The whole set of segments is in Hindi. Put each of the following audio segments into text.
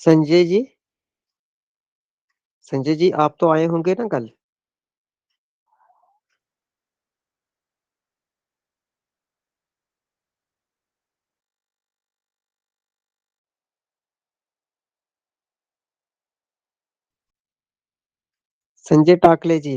संजय जी, संजय जी आप तो आए होंगे ना कल? संजय टाकले जी।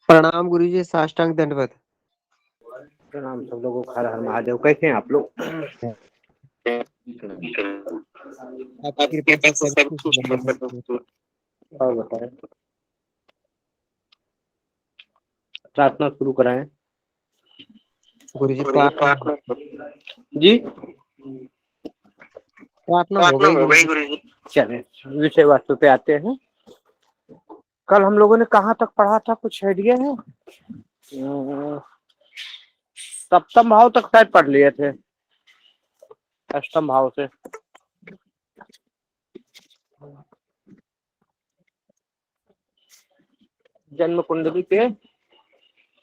प्रणाम गुरुजी, साष्टांग दंडवत। प्रणाम सब लोगों को, हर हर महादेव। कैसे हैं आप लोग? आपकी कृपा से सब कुछ बढ़िया है। और बताएं, प्रार्थना शुरू कराएं। गुरुजी प्रार्थना जी, प्रार्थना हो गई गुरुजी। चले विषय वस्तु पे आते हैं। कल हम लोगों ने कहाँ तक पढ़ा था, कुछ आइडिया है? सप्तम भाव तक शायद पढ़ लिए थे, अष्टम भाव से। जन्म कुंडली के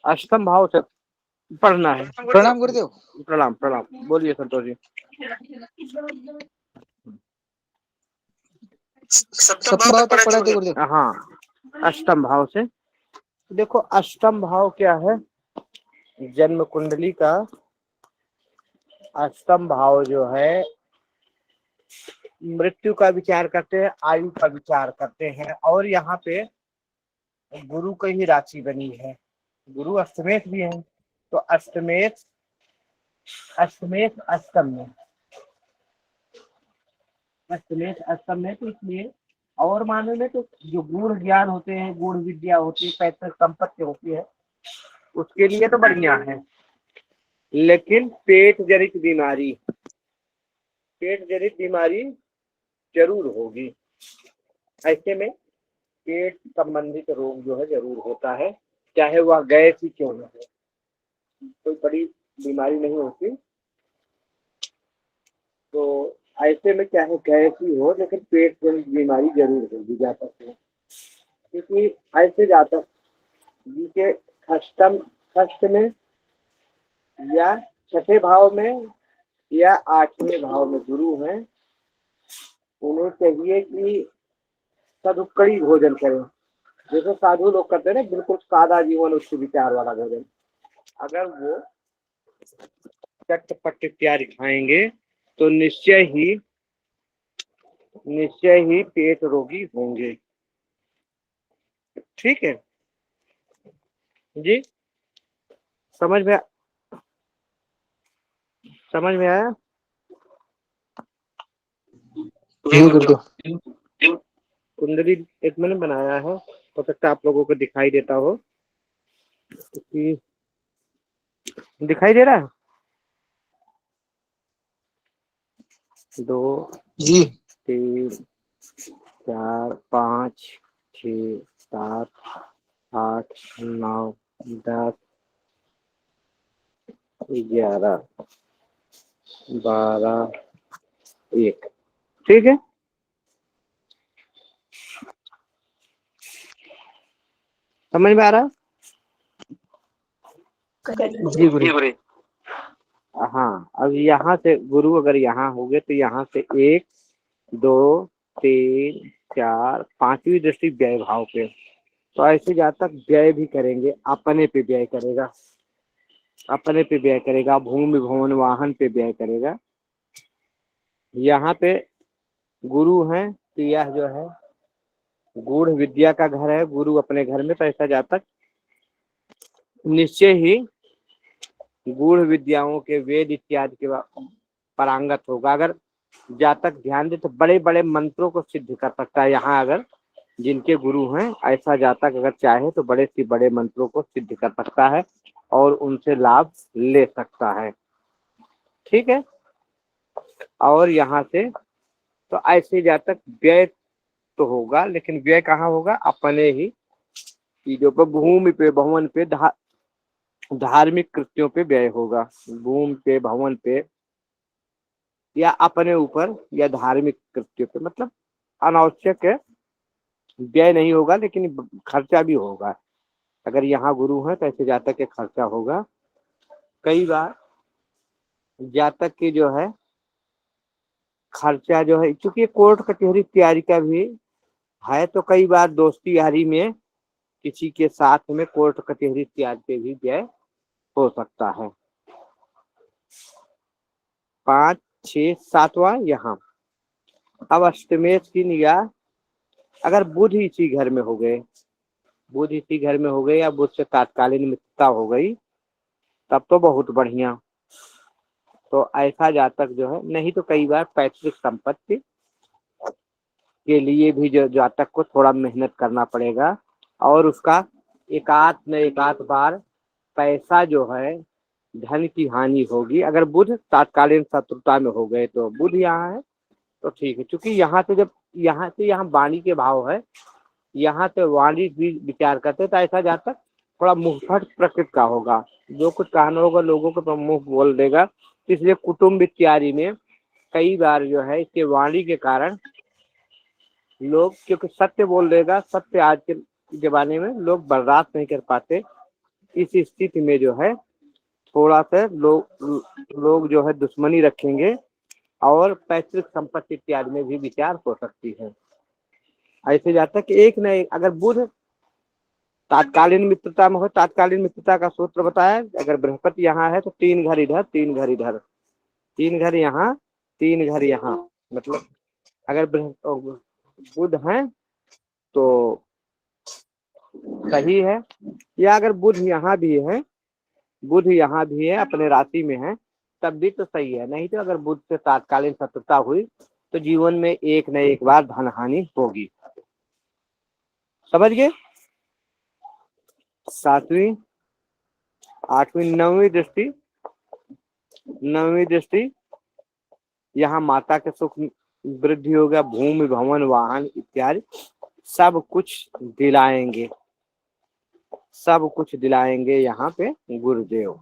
अष्टम भाव से पढ़ना है। प्रणाम गुरुदेव। प्रणाम प्रणाम, बोलिए संतोष जी। सप्तम भाव तक पढ़े थे गुरुदेव। हाँ, अष्टम भाव से। देखो, अष्टम भाव क्या है? जन्म कुंडली का अष्टम भाव जो है, मृत्यु का विचार करते हैं, आयु का विचार करते हैं। और यहाँ पे गुरु की ही राशि बनी है, गुरु अष्टमेश भी है। तो अष्टमेश अष्टमेश अष्टम में, अष्टमेश अष्टम में, तो इसलिए और माने में तो जो गूढ़ ज्ञान होते हैं, गूढ़ विद्या होती है, पैतृक संपत्ति होती है, उसके लिए तो बढ़िया है। लेकिन पेट जनित बीमारी जरूर होगी। ऐसे में पेट संबंधित रोग जो है जरूर होता है, चाहे वह गैस ही क्यों न हो। कोई बड़ी बीमारी नहीं होती, तो ऐसे में चाहे गैस ही हो, लेकिन पेट जनित बीमारी जरूर होगी जातक में। क्योंकि ऐसे जातक जिनके अष्टम षष्ठ में या छठे भाव में या आठवें भाव में गुरु हैं, उन्हें चाहिए कि सदुपकड़ी भोजन करें। जैसे साधु लोग करते हैं ना, बिल्कुल सादा जीवन, उच्च विचार वाला भोजन। अगर वो चटपट इत्यादि खाएंगे तो निश्चय ही पेट रोगी होंगे। ठीक है जी, समझ में आया? जी गुरुदेव। कुंडली एक मैंने बनाया है, हो सकता है आप लोगों को दिखाई देता हो कि दिखाई दे रहा है। 2 जी 3 4 5 6 7 8 9 10 11 12 1। ठीक है, समझ में आ रहा है? जी गुरु। हाँ, अब यहाँ से गुरु अगर यहाँ हो गए तो यहाँ से 1 2 3 4 5वीं दृष्टि व्यय भाव पे। तो ऐसे जहाँ तक व्यय भी करेंगे, अपने पे व्यय करेगा, अपने पे व्यय करेगा, भूमि भवन वाहन पे व्यय करेगा। यहाँ पे गुरु हैं तो यह जो है गूढ़ विद्या का घर है। गुरु अपने घर में, तो ऐसा जातक निश्चय ही गूढ़ विद्याओं के वेद इत्यादि के पारंगत होगा। अगर जातक ध्यान दे तो बड़े बड़े मंत्रों को सिद्ध कर सकता है। यहाँ अगर जिनके गुरु हैं, ऐसा जातक अगर चाहे तो बड़े से बड़े मंत्रों को सिद्ध कर सकता है और उनसे लाभ ले सकता है। ठीक है, और यहाँ से तो ऐसे जातक व्यय तो होगा, लेकिन व्यय कहाँ होगा? अपने ही चीजों पर, भूमि पे, भवन पे, धार्मिक कृत्यों पे व्यय होगा। भूमि पे, भवन पे, या अपने ऊपर, या धार्मिक कृत्यों पे, मतलब अनावश्यक है व्यय नहीं होगा, लेकिन खर्चा भी होगा। अगर यहाँ गुरु है तो ऐसे जातक के खर्चा होगा। कई बार जातक की जो है खर्चा जो है, क्योंकि कोर्ट कचहरी तैयारी का भी है, तो कई बार दोस्ती यारी में किसी के साथ में कोर्ट कचहरी तैयारी पे भी व्यय हो सकता है। 5, 6, 7वां यहाँ। अब अष्टमेश की निगाह, अगर बुध इसी घर में हो गए, बुध इसी घर में हो गए, या बुध से तात्कालीन मित्रता हो गई, तब तो बहुत बढ़िया। तो ऐसा जातक जो है, नहीं तो कई बार पैतृक संपत्ति के लिए भी जो जातक को थोड़ा मेहनत करना पड़ेगा, और उसका एकाध न एकाध बार पैसा जो है, धन की हानि होगी। अगर बुध तात्कालीन शत्रुता में हो गए तो बुध यहाँ है तो ठीक है, क्योंकि यहाँ से जब यहाँ से यहाँ वाणी के भाव है, यहाँ से वाणी भी विचार करते, तो ऐसा जातक थोड़ा मुंहफट प्रकृति का होगा, जो कुछ कहना होगा लोगों को तो मुंह बोल देगा। इसलिए कुटुंब इत्यादि में कई बार जो है इसके वाणी के कारण लोग, क्योंकि सत्य बोल देगा, सत्य आज के जमाने में लोग बर्दाश्त नहीं कर पाते। इस स्थिति में जो है थोड़ा सा लोग जो है दुश्मनी रखेंगे, और पैतृक संपत्ति इत्यादि में भी विचार हो सकती है। ऐसे जाता कि एक न एक, अगर बुध तात्कालीन मित्रता में हो, तात्कालीन मित्रता का सूत्र बताया, अगर बृहस्पति यहाँ है तो 3 घर इधर, 3 घर इधर, 3 घर यहाँ, 3 घर यहाँ, मतलब अगर बुध है तो सही है। या अगर बुध यहाँ भी है, बुध यहाँ भी है, अपने राशि में है, तब भी तो सही है। नहीं तो अगर बुध से तात्कालीन शत्रुता हुई तो जीवन में एक न एक बार धन हानि होगी। समझ गए? 7वीं, 8वीं, 9वीं दृष्टि, 9वीं दृष्टि यहाँ माता के सुख वृद्धि होगा, भूमि, भवन, वाहन इत्यादि सब कुछ दिलाएंगे, सब कुछ दिलाएंगे यहाँ पे गुरुदेव।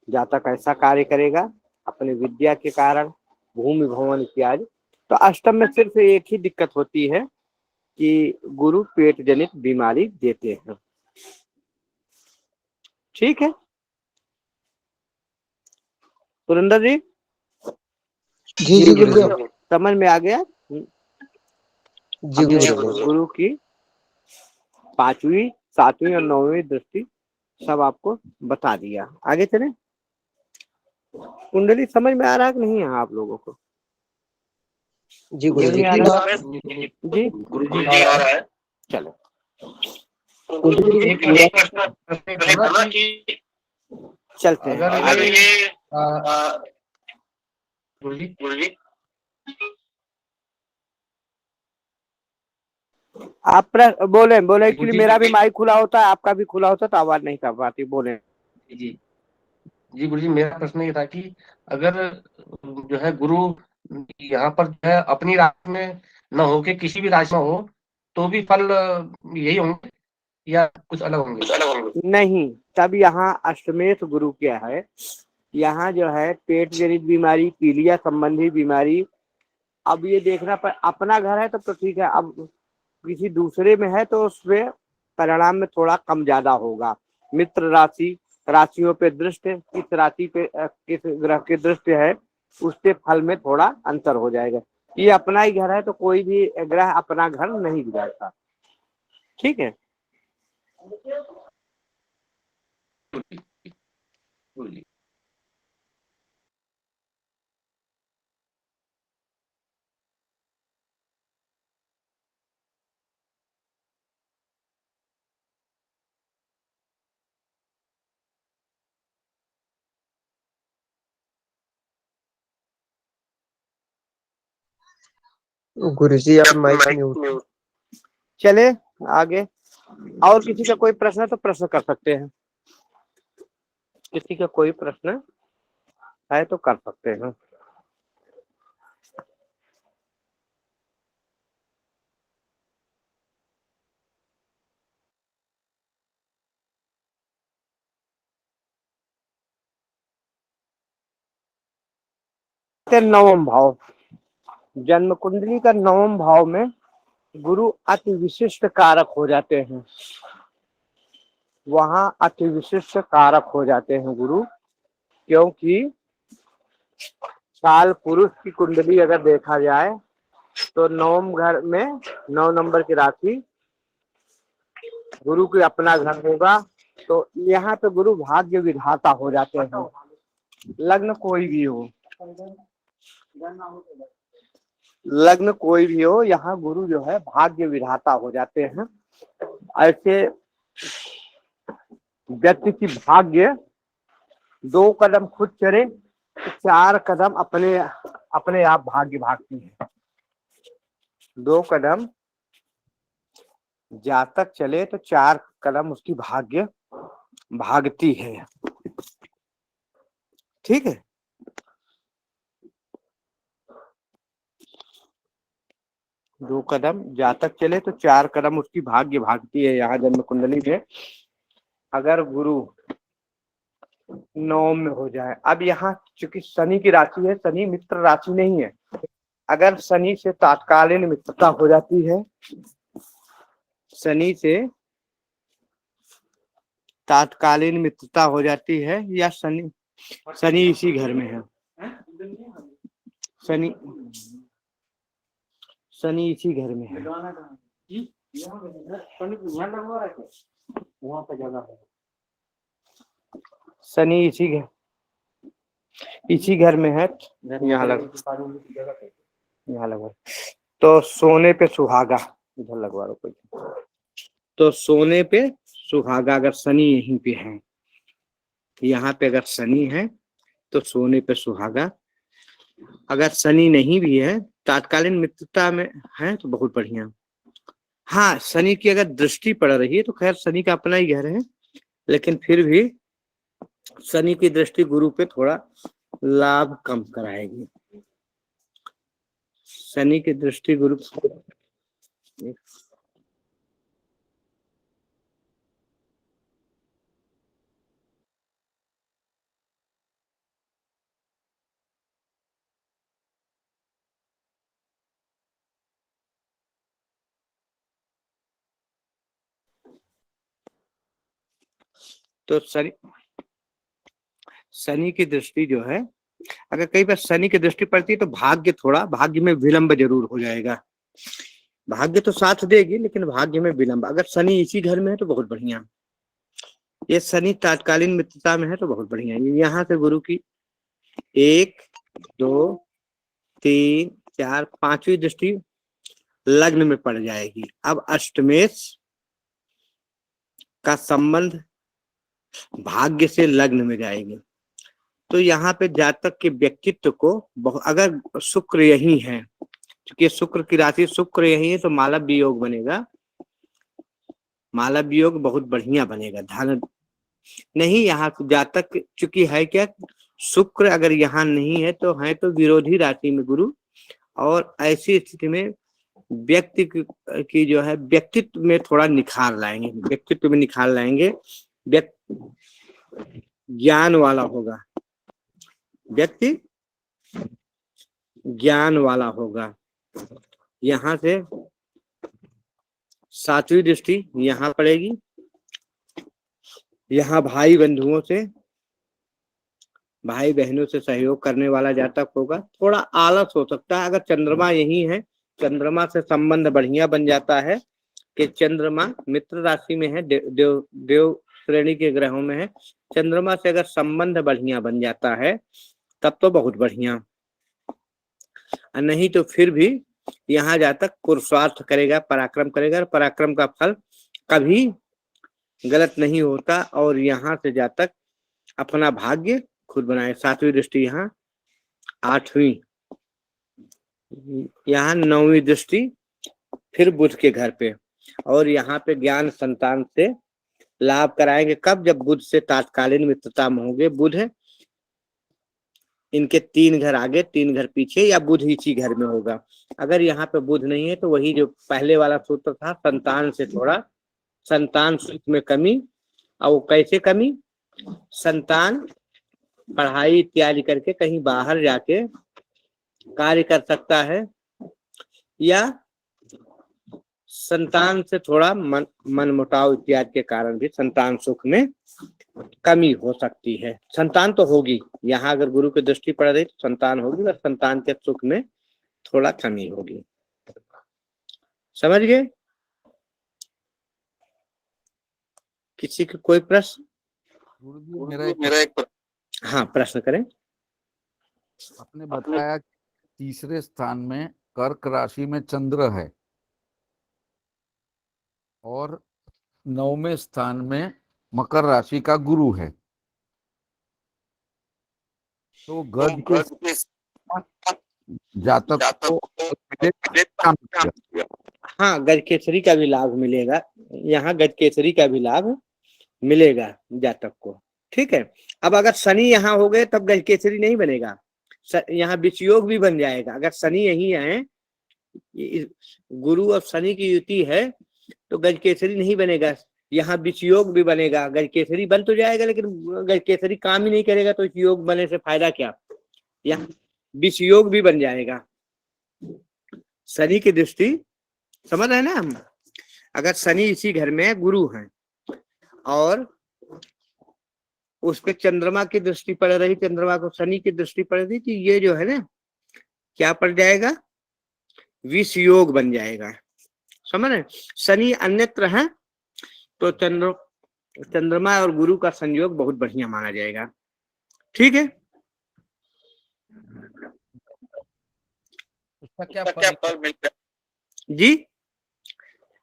जातक ऐसा कार्य करेगा अपनी विद्या के कारण, भूमि, भवन इत्यादि। तो अष्टम में सिर्फ एक ही दिक्कत होती है कि गुरु पेट जनित बीमारी देते हैं। ठीक है सुरेंद्र जी? जी जी गुरुदेव। समझ में आ गया? जी हमने गुरुदेव। गुरु की 5वीं, 7वीं और 9वीं दृष्टि सब आपको बता दिया। आगे चले? कुंडली समझ में आ रहा है कि नहीं है आप लोगों को? जी गुरुदेव। जी गुरुजी आ रहा है। चलो एक प्रश्न था ना कि चलते हैं अगर आगे। ये गुरुजी आप बोले बोले, एक्चुअली गुरुजी मेरा भी माइक खुला होता है, आपका भी खुला होता है, तो आवाज नहीं कर पाती। बोले। जी जी गुरुजी, मेरा प्रश्न ये था कि अगर जो है गुरु यहाँ पर जो है अपनी राशि में न हो के किसी भी राशि में हो तो भी फल यही होंगे या कुछ अलग होंगे? नहीं, तब यहाँ अष्टमेश गुरु क्या है, यहाँ जो है पेट जनित बीमारी, पीलिया संबंधी बीमारी। अब ये देखना पर अपना घर है तब तो ठीक है, अब किसी दूसरे में है तो उसमें परिणाम में थोड़ा कम ज्यादा होगा। मित्र राशि, राशियों पे दृष्टि, किस राशि पे किस ग्रह की दृष्टि है, उससे फल में थोड़ा अंतर हो जाएगा। ये अपना ही घर है तो कोई भी ग्रह अपना घर नहीं बिगाड़ता। ठीक है? गुरुजी गुरुजी आप माइक म्यूट। चले आगे। और किसी का कोई प्रश्न है तो प्रश्न कर सकते हैं। किसी का कोई प्रश्न है तो कर सकते हैं। कहते हैं नवम भाव। जन्म कुंडली का नवम भाव में गुरु अति विशिष्ट कारक हो जाते हैं, वहां अति विशिष्ट कारक हो जाते हैं गुरु, क्योंकि काल पुरुष की कुंडली अगर देखा जाए तो नवम घर में 9 नंबर की राशि गुरु की अपना घर होगा, तो यहाँ पे गुरु भाग्य विधाता हो जाते हैं। लग्न कोई भी हो, लग्न कोई भी हो, यहाँ गुरु जो है भाग्य विधाता हो जाते हैं। ऐसे व्यक्ति की भाग्य 2 कदम खुद चले तो 4 कदम अपने आप भाग्य भागती है। 2 कदम जातक चले तो 4 कदम उसकी भाग्य भागती है। ठीक है। दो कदम जातक चले तो 4 कदम उसकी भाग्य भागती है। यहाँ जन्म कुंडली में अगर गुरु 9 में हो जाए, अब यहाँ चूंकि शनि की राशि है, शनि मित्र राशि नहीं है, अगर शनि से तात्कालीन मित्रता हो जाती है, शनि से तात्कालीन मित्रता हो जाती है, या शनि इसी घर में है, शनि इसी घर में है, वहां पर जगह है, शनि इसी घर में है, यहाँ लगा तो सोने पे सुहागा, इधर लगवा लो कोई, तो सोने पे सुहागा अगर शनि यहीं पे है, यहाँ पे अगर शनि है तो सोने पे सुहागा। अगर शनि नहीं भी है, तात्कालीन मित्रता में है तो बहुत बढ़िया। हाँ, शनि की अगर दृष्टि पड़ रही है तो खैर शनि का अपना ही घर है, लेकिन फिर भी शनि की दृष्टि गुरु पे थोड़ा लाभ कम कराएगी। शनि की दृष्टि गुरु तो शनि की दृष्टि जो है, अगर कई बार शनि की दृष्टि पड़ती है तो भाग्य में विलंब जरूर हो जाएगा। भाग्य तो साथ देगी लेकिन भाग्य में विलंब। अगर शनि इसी घर में है तो बहुत बढ़िया, ये शनि तात्कालीन मित्रता में है तो बहुत बढ़िया। यहाँ से गुरु की 1 2 3 4 5वीं दृष्टि लग्न में पड़ जाएगी। अब अष्टमेश का संबंध भाग्य से लग्न में जाएगी, तो यहाँ पे जातक के व्यक्तित्व को अगर शुक्र यही है, क्योंकि शुक्र की राशि शुक्र यही है, तो मालव वियोग बनेगा। मालव वियोग बहुत बढ़िया बनेगा। धन नहीं, यहाँ जातक चूंकि है क्या, शुक्र अगर यहाँ नहीं है तो है तो विरोधी राशि में गुरु, और ऐसी स्थिति में व्यक्ति की जो है व्यक्तित्व में थोड़ा निखार लाएंगे, व्यक्तित्व में निखार लाएंगे। ज्ञान वाला होगा, व्यक्ति ज्ञान वाला होगा। यहाँ से 7वीं दृष्टि यहाँ पड़ेगी। यहाँ भाई बंधुओं से, भाई बहनों से सहयोग करने वाला जातक होगा। थोड़ा आलस हो सकता है। अगर चंद्रमा यही है, चंद्रमा से संबंध बढ़िया बन जाता है कि चंद्रमा मित्र राशि में है, देव श्रेणी के ग्रहों में है, चंद्रमा से अगर संबंध बढ़िया बन जाता है तब तो बहुत बढ़िया। नहीं तो फिर भी यहाँ जातक पुरुषार्थ करेगा, पराक्रम करेगा, पराक्रम का फल कभी गलत नहीं होता, और यहाँ से जातक अपना भाग्य खुद बनाए। 7वीं दृष्टि यहाँ, 8वीं, यहाँ 9वीं दृष्टि फिर बुध के घर पे, और यहाँ पे ज्ञान संतान से लाभ कराएंगे। कब? जब बुध से तात्कालीन मित्रता में होंगे। बुध इनके 3 घर आगे 3 घर पीछे, या बुध इसी घर में होगा। अगर यहाँ पे बुध नहीं है तो वही जो पहले वाला सूत्र था, संतान से थोड़ा, संतान सुख में कमी। और कैसे कमी? संतान पढ़ाई इत्यादि करके कहीं बाहर जाके कार्य कर सकता है, या संतान से थोड़ा मनमुटाव इत्यादि के कारण भी संतान सुख में कमी हो सकती है। संतान तो होगी, यहाँ अगर गुरु की दृष्टि पड़ रही तो संतान होगी, और संतान के सुख में थोड़ा कमी होगी। समझ गए? किसी का कोई प्रश्न? गुरुजी मेरा एक हाँ, प्रश्न करें। आपने बताया कि तीसरे स्थान में कर्क राशि में चंद्र है और 9वें स्थान में मकर राशि का गुरु है, तो गज के जातक को क्या मिलेगा? हाँ, गज केसरी का भी लाभ मिलेगा, यहाँ गज केसरी का भी लाभ मिलेगा जातक को। ठीक है। अब अगर शनि यहाँ हो गए तब गज केसरी नहीं बनेगा, यहाँ विषयोग भी बन जाएगा। अगर शनि यही है, गुरु और शनि की युति है, तो गज केसरी नहीं बनेगा, यहाँ विषयोग भी बनेगा। गज केसरी बन तो जाएगा, लेकिन गज केसरी काम ही नहीं करेगा, तो इस योग बनने से फायदा क्या? यहाँ विषयोग भी बन जाएगा। शनि की दृष्टि समझ रहे ना हम? अगर शनि इसी घर में गुरु है और उस पे चंद्रमा की दृष्टि पड़ रही, चंद्रमा को शनि की दृष्टि पड़ रही, तो ये जो है ना क्या पड़ जाएगा? विष योग बन जाएगा। समझ रहे? शनि अन्यत्र है तो चंद्रमा और गुरु का संयोग बहुत बढ़िया माना जाएगा। ठीक है। उसका क्या फल मिलता है जी,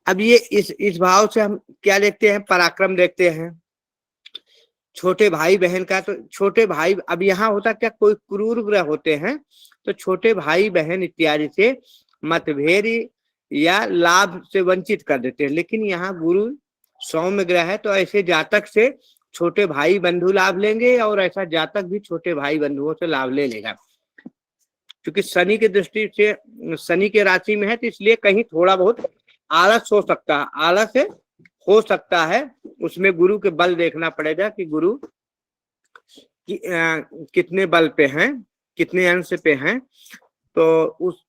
अब ये इस भाव से हम क्या देखते हैं? पराक्रम देखते हैं। छोटे भाई बहन का, तो छोटे भाई, अब यहाँ होता क्या, कोई क्रूर ग्रह होते हैं तो छोटे भाई बहन इत्यादि से मतभेद या लाभ से वंचित कर देते हैं। लेकिन यहाँ गुरु सौम्य ग्रह है, तो ऐसे जातक से छोटे भाई बंधु लाभ लेंगे, और ऐसा जातक भी छोटे भाई बंधुओं से लाभ ले लेगा। क्योंकि शनि की दृष्टि से, शनि के राशि में है, तो इसलिए कहीं थोड़ा बहुत आलस हो सकता है, आलस हो सकता है। उसमें गुरु के बल देखना पड़ेगा कि गुरु कितने बल पे हैं, कितने अंश पे हैं। तो उस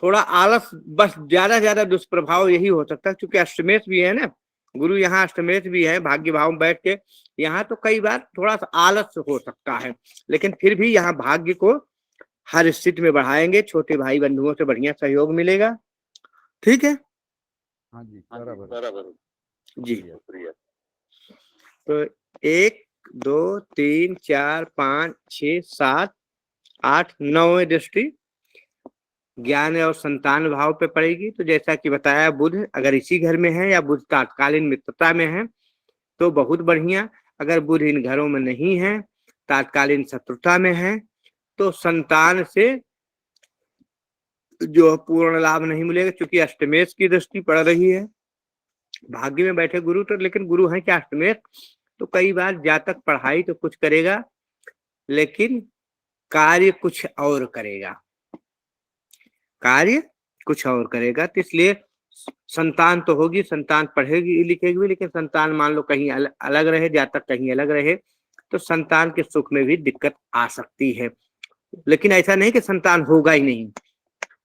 थोड़ा आलस, बस ज्यादा दुष्प्रभाव यही हो सकता है। क्योंकि अष्टमेश भी है ना, गुरु यहाँ अष्टमेश भी है, भाग्य भाव में बैठ के यहाँ, तो कई बार थोड़ा सा आलस हो सकता है। लेकिन फिर भी यहाँ भाग्य को हर स्थिति में बढ़ाएंगे, छोटे भाई बंधुओं से बढ़िया सहयोग मिलेगा। ठीक है। हाँ जी, बराबर जी। तो 1 2 3 4 5 6 7 8 9 दृष्टि ज्ञान और संतान भाव पे पड़ेगी। तो जैसा कि बताया, बुध अगर इसी घर में है या बुध तात्कालीन मित्रता में है तो बहुत बढ़िया। अगर बुध इन घरों में नहीं है, तात्कालीन शत्रुता में है, तो संतान से जो पूर्ण लाभ नहीं मिलेगा। क्योंकि अष्टमेश की दृष्टि पड़ रही है, भाग्य में बैठे गुरु, तो लेकिन गुरु है क्या अष्टमेश, तो कई बार जातक पढ़ाई तो कुछ करेगा लेकिन कार्य कुछ और करेगा, कार्य कुछ और करेगा। तो इसलिए संतान तो होगी, संतान पढ़ेगी लिखेगी भी, लेकिन संतान मान लो कहीं अलग रहे, जातक कहीं अलग रहे, तो संतान के सुख में भी दिक्कत आ सकती है। लेकिन ऐसा नहीं कि संतान होगा ही नहीं,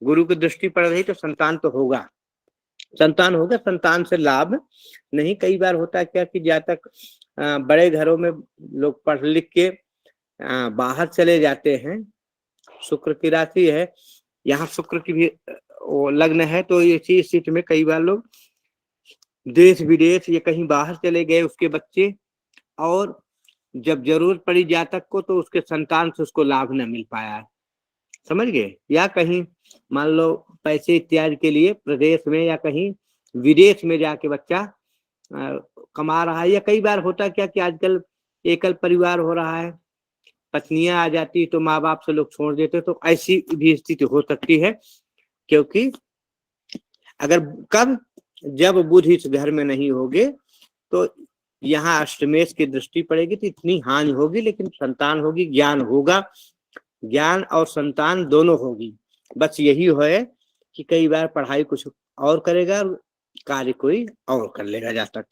गुरु की दृष्टि पड़ रही तो संतान तो होगा, संतान होगा, संतान से लाभ नहीं। कई बार होता है क्या कि जातक बड़े घरों में लोग पढ़ लिख के बाहर चले जाते हैं। शुक्र की राशि है, यहाँ शुक्र की भी लग्न है, तो इसी स्थिति में कई बार लोग देश विदेश या कहीं बाहर चले गए उसके बच्चे, और जब जरूरत पड़ी जातक को तो उसके संतान से उसको लाभ न मिल पाया। समझ गए? या कहीं मान लो पैसे इत्यादि के लिए प्रदेश में या कहीं विदेश में जाके बच्चा कमा रहा है। या कई बार होता क्या कि आजकल एकल परिवार हो रहा है, पत्नियां आ जाती तो माँ बाप से लोग छोड़ देते, तो ऐसी भी स्थिति हो सकती है। क्योंकि अगर कब जब बुध इस घर में नहीं होगे तो यहाँ अष्टमेश की दृष्टि पड़ेगी, तो इतनी हानि होगी, लेकिन संतान होगी, ज्ञान होगा, ज्ञान और संतान दोनों होगी। बस यही है कि कई बार पढ़ाई कुछ और करेगा, कार्य कोई और कर लेगा जातक।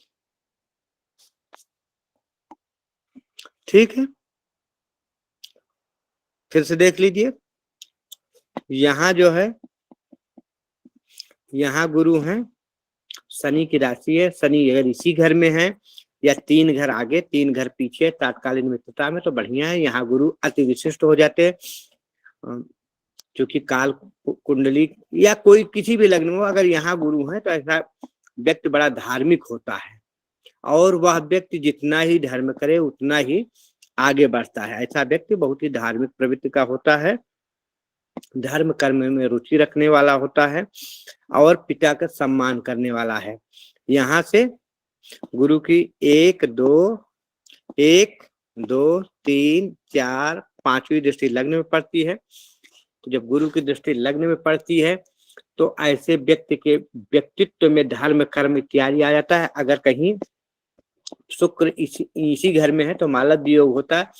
ठीक है, फिर से देख लीजिए। यहाँ जो है, यहाँ गुरु हैं, शनि की राशि है। शनि अगर इसी घर में है या 3 घर आगे 3 घर पीछे तात्कालीन मित्रता में तो बढ़िया है। यहाँ गुरु अति विशिष्ट हो जाते हैं, क्योंकि काल कुंडली या कोई किसी भी लग्न में अगर यहाँ गुरु है तो ऐसा व्यक्ति बड़ा धार्मिक होता है, और वह व्यक्ति जितना ही धर्म करे उतना ही आगे बढ़ता है। ऐसा व्यक्ति बहुत ही धार्मिक प्रवृत्ति का होता है, धर्म कर्म में रुचि रखने वाला होता है और पिता का सम्मान करने वाला है। यहाँ से गुरु की 1 2 3 4 5वीं दृष्टि लग्न में पड़ती है। तो जब गुरु की दृष्टि लग्न में पड़ती है तो ऐसे व्यक्ति के व्यक्तित्व में धर्म कर्म इत्यादि आ जाता है। अगर कहीं शुक्र इसी घर में है तो मालव्य योग होता है,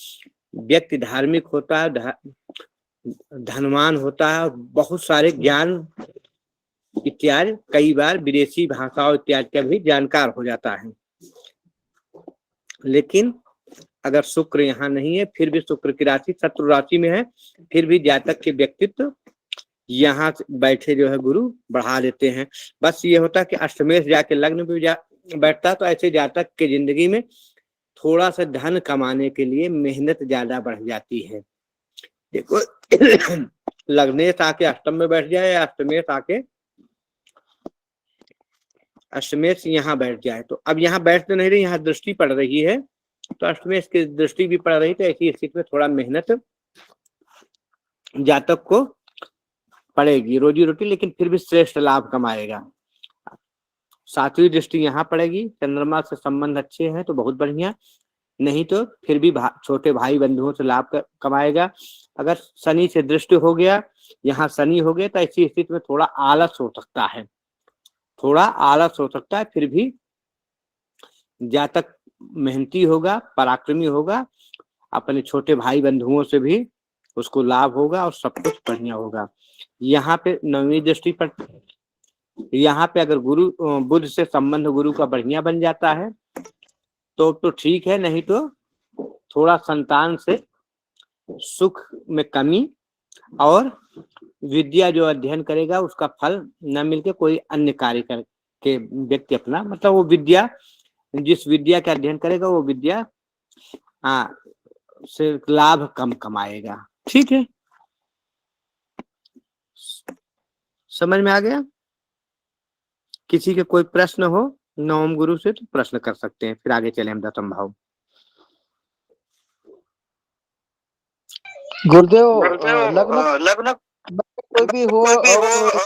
व्यक्ति धार्मिक होता है, धनवान होता है और बहुत सारे ज्ञान इत्यादि, कई बार विदेशी भाषाओं इत्यादि का भी जानकार हो जाता है। लेकिन अगर शुक्र यहाँ नहीं है, फिर भी शुक्र की राशि शत्रु राशि में है, फिर भी जातक के व्यक्तित्व यहाँ बैठे जो है गुरु बढ़ा देते हैं। बस ये होता है कि अष्टमेश जाके लग्न पे बैठता तो ऐसे जातक के जिंदगी में थोड़ा सा धन कमाने के लिए मेहनत ज्यादा बढ़ जाती है। देखो लग्नेश आके अष्टम में बैठ जाए या अष्टमेश यहाँ बैठ जाए, तो अब यहाँ बैठ तो नहीं रही, यहाँ दृष्टि पड़ रही है तो अष्टमेश की दृष्टि भी पड़ रही, तो ऐसी स्थिति में थोड़ा मेहनत जातक को पड़ेगी, रोजी रोटी, लेकिन फिर भी श्रेष्ठ लाभ कमाएगा। 7वीं दृष्टि यहाँ पड़ेगी, चंद्रमा से संबंध अच्छे हैं तो बहुत बढ़िया, नहीं तो फिर भी छोटे भाई बंधुओं से लाभ कमाएगा। अगर शनि से दृष्टि हो गया, यहाँ शनि हो गया, तो ऐसी स्थिति में थोड़ा आलस हो सकता है, फिर भी जातक मेहनती होगा, पराक्रमी होगा, अपने छोटे भाई बंधुओं से भी उसको लाभ होगा और सब कुछ बढ़िया होगा। यहाँ पे 9वीं दृष्टि पर, यहाँ पे अगर गुरु बुध से संबंध गुरु का बढ़िया बन जाता है तो ठीक है, नहीं तो थोड़ा संतान से सुख में कमी और विद्या जो अध्ययन करेगा उसका फल न मिलके कोई अन्य कार्य करके व्यक्ति अपना, मतलब वो विद्या, जिस विद्या का अध्ययन करेगा वो विद्या से लाभ कम कमाएगा। ठीक है, समझ में आ गया? किसी के कोई प्रश्न हो नवम गुरु से तो प्रश्न कर सकते हैं, फिर आगे चले हम 10म भाव। गुरुदेव लग्न कोई भी हो और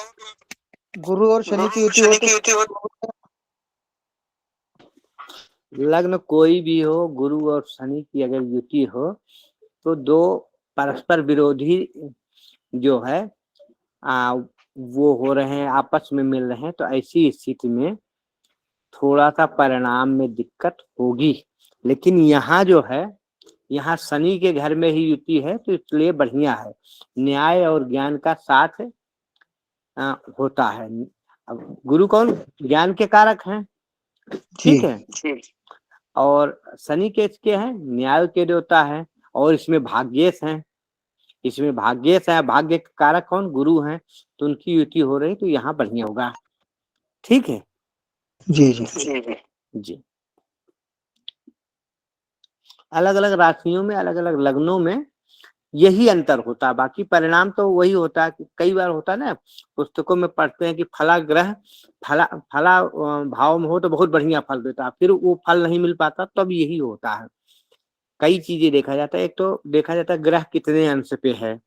गुरु और शनि की युति हो तो लग्न कोई भी हो, गुरु और शनि की अगर युति हो तो दो परस्पर विरोधी जो है वो हो रहे हैं, आपस में मिल रहे हैं, तो ऐसी स्थिति में थोड़ा सा परिणाम में दिक्कत होगी। लेकिन यहाँ जो है, यहाँ शनि के घर में ही युति है तो इसलिए बढ़िया है, न्याय और ज्ञान का साथ होता है। अब गुरु कौन? ज्ञान के कारक हैं, ठीक है, और शनि के इसके हैं, न्याय के देवता है, और इसमें भाग्येश हैं, भाग्य के कारक कौन? गुरु हैं, तो उनकी युति हो रही तो यहाँ बढ़िया होगा। ठीक है जी जी जी। अलग अलग राशियों में, अलग अलग लग्नों में यही अंतर होता है, बाकी परिणाम तो वही होता है। कई बार होता है ना, पुस्तकों में पढ़ते हैं कि फला ग्रह फला भाव में हो तो बहुत बढ़िया फल देता है, फिर वो फल नहीं मिल पाता, तब यही होता है। कई चीजें देखा जाता है, एक तो देखा जाता है ग्रह कितने अंश पे है,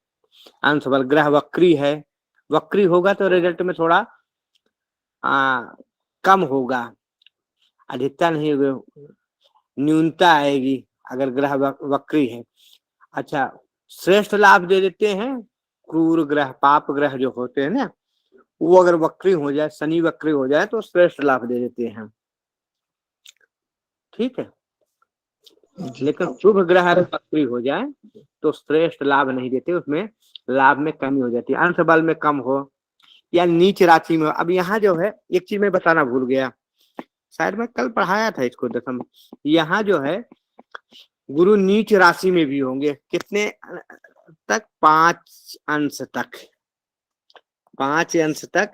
अंश बल, ग्रह वक्री है, वक्री होगा तो रिजल्ट में थोड़ा कम होगा, अधिकता नहीं, न्यूनता आएगी अगर ग्रह वक्री है। अच्छा, श्रेष्ठ लाभ दे देते हैं क्रूर ग्रह, पाप ग्रह जो होते हैं ना, वो अगर वक्री हो जाए, शनि वक्री हो जाए तो श्रेष्ठ लाभ दे देते हैं। ठीक है, लेकिन शुभ ग्रह वक्री हो जाए तो श्रेष्ठ लाभ नहीं देते, उसमें लाभ में कमी हो जाती है, अंश बल में कम हो या नीच राशि में। अब यहाँ जो है एक चीज मैं बताना भूल गया, शायद मैं कल पढ़ाया था इसको 10वीं, यहाँ जो है गुरु नीच राशि में भी होंगे, कितने तक? 5 अंश तक, 5 अंश तक,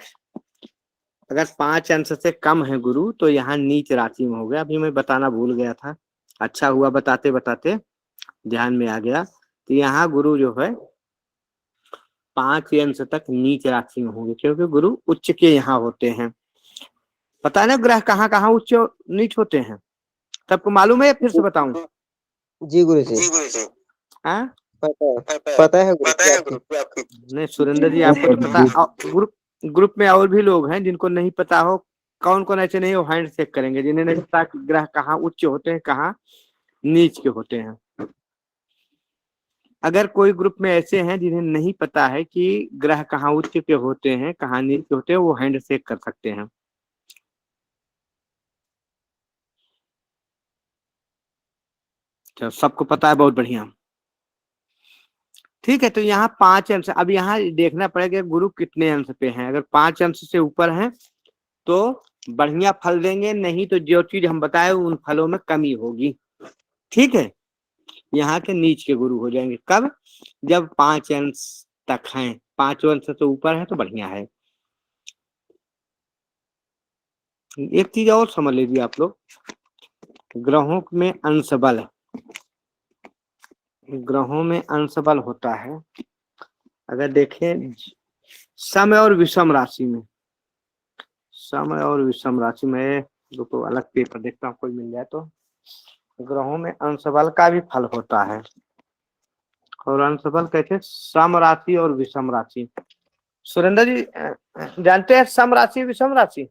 अगर 5 अंश से कम है गुरु तो यहाँ नीच राशि में हो गया। अभी मैं बताना भूल गया था, अच्छा हुआ बताते बताते ध्यान में आ गया। तो यहाँ गुरु जो है 5 अंश तक नीच राशि में होंगे, क्योंकि गुरु उच्च के यहाँ होते हैं। पता है ना ग्रह कहाँ कहाँ उच्च नीच होते हैं, सबको मालूम है या फिर से बताऊं? जी गुरु जी, हाँ पता है गुरु जी आपकी। नहीं सुरेंद्र जी, आपको तो पता। ग्रुप में और भी लोग हैं जिनको नहीं पता हो। कौन कौन ऐसे नहीं हो, हैंड चेक करेंगे जिन्हें नहीं पता कि ग्रह कहाँ उच्च होते हैं कहाँ नीच के होते हैं। अगर कोई ग्रुप में ऐसे हैं जिन्हें नहीं पता है कि ग्रह कहाँ उच्च के होते हैं कहाँ नीच के होते हैं, वो हैंड चेक कर सकते हैं। तो सबको पता है, बहुत बढ़िया। ठीक है, तो यहाँ 5 अंश, अब यहाँ देखना पड़ेगा गुरु कितने अंश पे हैं। अगर 5 अंश से ऊपर हैं तो बढ़िया फल देंगे, नहीं तो जो चीज हम बताए उन फलों में कमी होगी। ठीक है, यहाँ के नीच के गुरु हो जाएंगे कब? जब 5 अंश तक हैं, 5 अंश से ऊपर है तो बढ़िया है। एक चीज और समझ लीजिए आप लोग, ग्रहों में अंश बल, ग्रहों में अंश बल होता है। अगर देखें सम और विषम राशि में, सम और विषम राशि में, तो अलग पेपर देखता हूँ कोई मिल जाए तो। ग्रहों में अंश बल का भी फल होता है, और अंश बल कैसे? सम राशि और विषम राशि। सुरेंद्र जी जानते हैं सम राशि विषम राशि?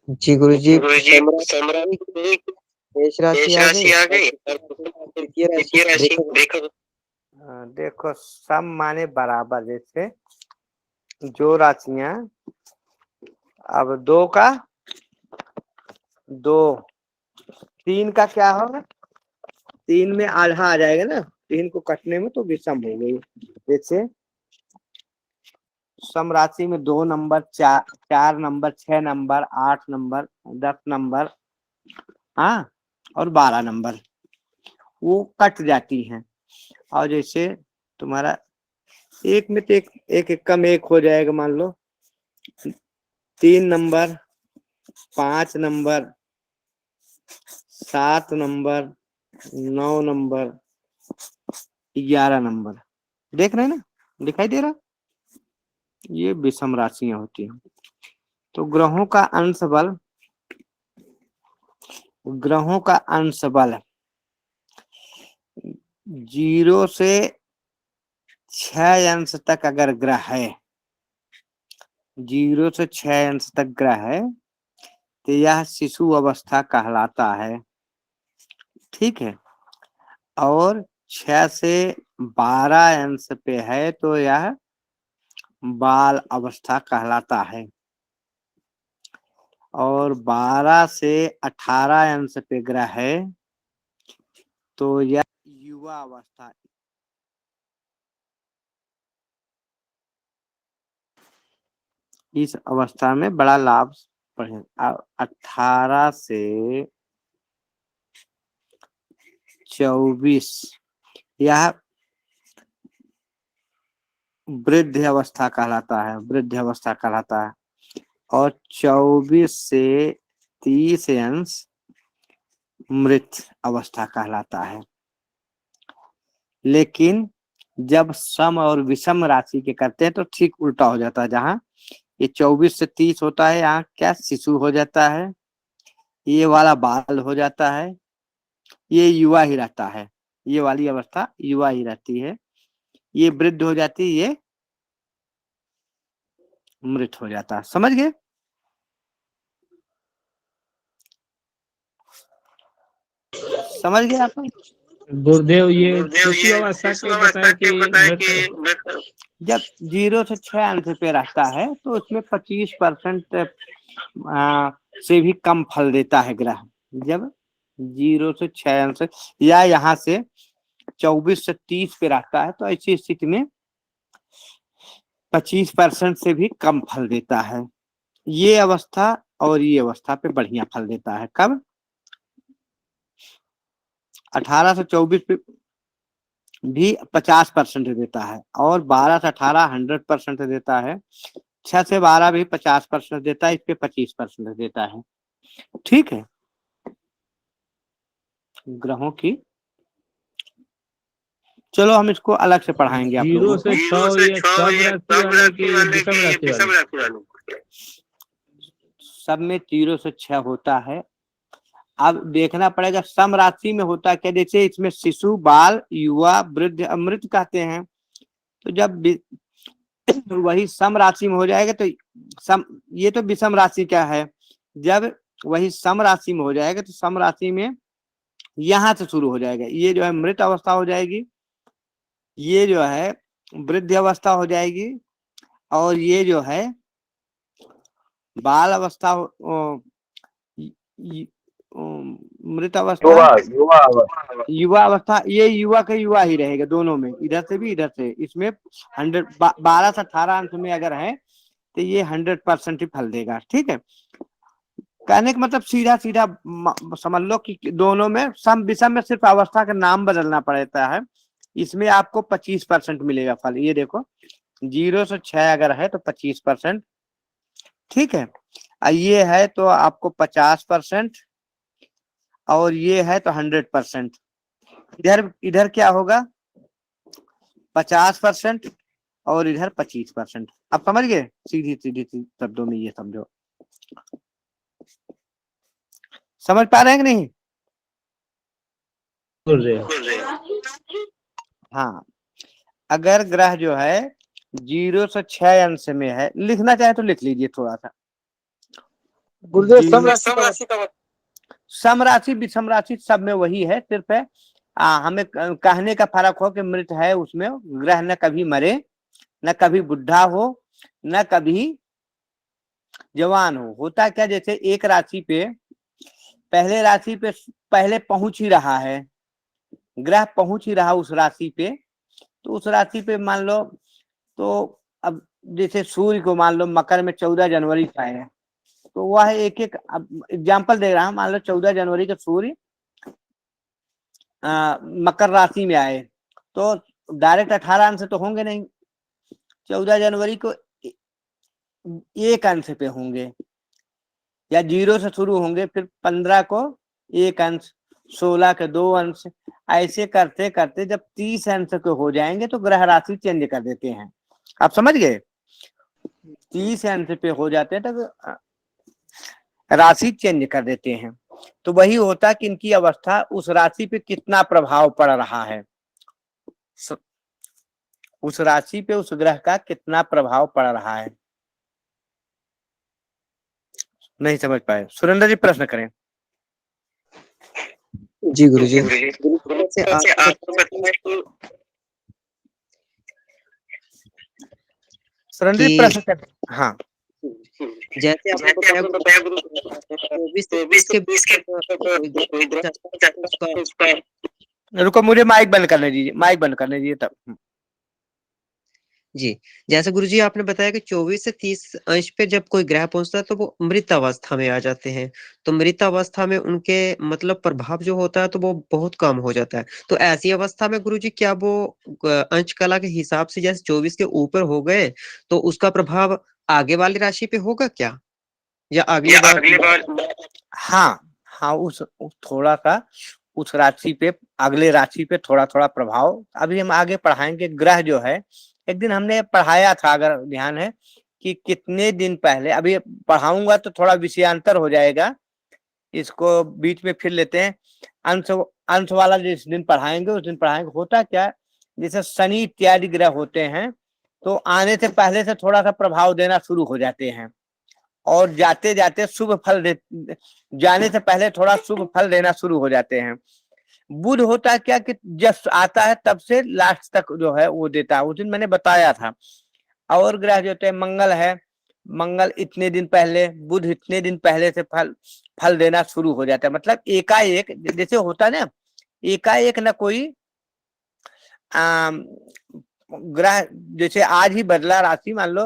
जी गुरु जी, मेष राशि आ गई, द्वितीय राशि वृषभ। देखो सम माने बराबर, जैसे जो राशियां, अब 2 का 2, 3 का क्या होगा? 3 में आधा आ जाएगा ना, 3 को कटने में तो विषम हो गई। जैसे सम राशि में 2 number, 4 number, 6 number, 8 number, 10 number, हाँ, और 12 नंबर, वो कट जाती हैं। और जैसे तुम्हारा एक में तो एक कम एक हो जाएगा, मान लो 3 number, 5 number, 7 number, 9 number, 11 number. देख रहे हैं ना, दिखाई दे रहा? ये विषम राशियां होती हैं। तो ग्रहों का अंश बल, ग्रहों का अंश बल 0 से 6 अंश तक अगर ग्रह है, 0 से 6 अंश तक ग्रह है तो यह शिशु अवस्था कहलाता है। ठीक है, और 6 से 12 अंश पे है तो यह बाल अवस्था कहलाता है, और 12 से 18 अंश पे ग्रह है तो यह युवा अवस्था। इस अवस्था में बड़ा लाभ पढ़े। 18 से 24 यह वृद्ध अवस्था कहलाता है, वृद्ध अवस्था कहलाता है, और 24 से 30 अंश मृत अवस्था कहलाता है। लेकिन जब सम और विषम राशि के करते हैं तो ठीक उल्टा हो जाता है। जहाँ ये 24 से 30 होता है, यहाँ क्या शिशु हो जाता है, ये वाला बाल हो जाता है, ये युवा ही रहता है, ये वाली अवस्था युवा ही रहती है, ये वृद्ध हो जाती है, ये मृत हो जाता है। समझ गए? समझ गए आप? गुरुदेव ये शिशु अवस्था के बताए कि जब 0 से 6 अंश पे रहता है तो उसमें 25% से भी कम फल देता है ग्रह। जब 0 से 6 अंश या यहाँ से 24 से 30 पे रहता है तो ऐसी स्थिति में 25% से भी कम फल देता है। ये अवस्था और ये अवस्था पे बढ़िया फल देता है। कब? 18 से 24 पे भी 50% देता है, और 12 से 18 100% देता है, 6 से 12 भी 50% देता है, इस पे 25% देता है। ठीक है, ग्रहों की, चलो हम इसको अलग से पढ़ाएंगे आप लोगों जीरो को। से 6 ये सब राशि वाले की विषम राशि वाले? सब में 0 से 6 होता है। अब देखना पड़ेगा सम राशि में होता क्या, जैसे इसमें शिशु, बाल, युवा, वृद्ध, अमृत कहते हैं। तो जब वही सम राशि में हो जाएगा तो सम, ये तो विषम राशि क्या है, जब वही सम राशि में हो जाएगा तो सम राशि में यहां से शुरू हो जाएगा, ये जो है मृत अवस्था हो जाएगी, ये जो है वृद्ध अवस्था हो जाएगी, और ये जो है बाल अवस्था, मृत अवस्था, युवा अवस्था, ये युवा का युवा ही रहेगा दोनों में, इधर से भी इधर से। इसमें 12 से 18 अंश में अगर है तो ये 100% ही फल देगा। ठीक है, कहने का मतलब सीधा सीधा समझ लो कि दोनों में सम विषम में सिर्फ अवस्था का नाम बदलना पड़ता है। इसमें आपको 25% मिलेगा फल। ये देखो 0 से 6 अगर है तो 25%, ठीक है, ये है तो आपको 50%, और ये है तो 100%। इधर इधर क्या होगा 50% और इधर 25%। अब समझ गए, सीधी सीधी शब्दों में ये समझो, समझ पा रहे हैं कि नहीं? बोल रहे हो। हाँ, अगर ग्रह जो है 0 से 6 अंश में है, लिखना चाहे तो लिख लीजिए थोड़ा सा। गुरुदेव सम राशि का सम राशि विषम राशि सब में वही है, सिर्फ है हमें कहने का फर्क हो कि मृत है, उसमें ग्रह न कभी मरे, न कभी बुढ़ा हो, न कभी जवान हो। होता क्या, जैसे एक राशि पे पहले राशि पे पहले पहुंच ही रहा है, ग्रह पहुंच ही रहा उस राशि पे, तो उस राशि पे मान लो, तो अब जैसे सूर्य को मान लो मकर में 14 जनवरी का है, तो वह एक एक एग्जाम्पल दे रहा हूं, मान लो 14 जनवरी का सूर्य मकर राशि में आए, तो डायरेक्ट 18 अंश तो होंगे नहीं, 14 जनवरी को एक अंश पे होंगे, या 0 से शुरू होंगे, फिर 15 को 1 अंश, 16 के 2 अंश, ऐसे करते करते जब 30 अंश के हो जाएंगे तो ग्रह राशि चेंज कर देते हैं। आप समझ गए, 30 अंश पे हो जाते हैं तो राशि चेंज कर देते हैं। तो वही होता कि इनकी अवस्था उस राशि पे कितना प्रभाव पड़ रहा है, उस राशि पे उस ग्रह का कितना प्रभाव पड़ रहा है। नहीं समझ पाए, सुरेंद्र जी प्रश्न करें। जी गुरुजी, सुरेंद्र जी प्रश्न करें। हाँ, जैसे आपको बताया 24 के रुको मुझे माइक बंद करने दीजिए, माइक बंद करने दीजिए तब। जी, जैसे गुरुजी आपने बताया कि 24 से 30 अंश पे जब कोई ग्रह पहुंचता है तो वो मृत अवस्था में आ जाते हैं, तो मृत अवस्था में उनके मतलब प्रभाव जो होता है तो वो बहुत कम हो जाता है। तो ऐसी अवस्था में गुरुजी क्या वो अंश कला के हिसाब से जैसे 24 के ऊपर हो गए तो उसका प्रभाव आगे वाली राशि पे होगा क्या, या अगली बार? हाँ हाँ, उस थोड़ा सा उस राशि पे, अगले राशि पे थोड़ा थोड़ा प्रभाव अभी हम आगे पढ़ाएंगे। ग्रह जो है एक दिन हमने पढ़ाया था, अगर ध्यान है, कि कितने दिन पहले, अभी पढ़ाऊंगा तो थोड़ा विषयांतर हो जाएगा, इसको बीच में फिर लेते हैं। अंश अंश वाला जिस दिन पढ़ाएंगे उस दिन पढ़ाएंगे। होता क्या, जैसे शनि इत्यादि ग्रह होते हैं तो आने से पहले से थोड़ा सा प्रभाव देना शुरू हो जाते हैं, और जाते जाते शुभ फल जाने से पहले थोड़ा शुभ फल देना शुरू हो जाते हैं। बुध होता है क्या कि जब आता है तब से लास्ट तक जो है वो देता है, उस दिन मैंने बताया था। और ग्रह जो होते हैं, मंगल है, मंगल इतने दिन पहले, बुध इतने दिन पहले से फल देना शुरू हो जाता है। मतलब एकाएक जैसे होता है ना, एकाएक ना कोई ग्रह, जैसे आज ही बदला राशि, मान लो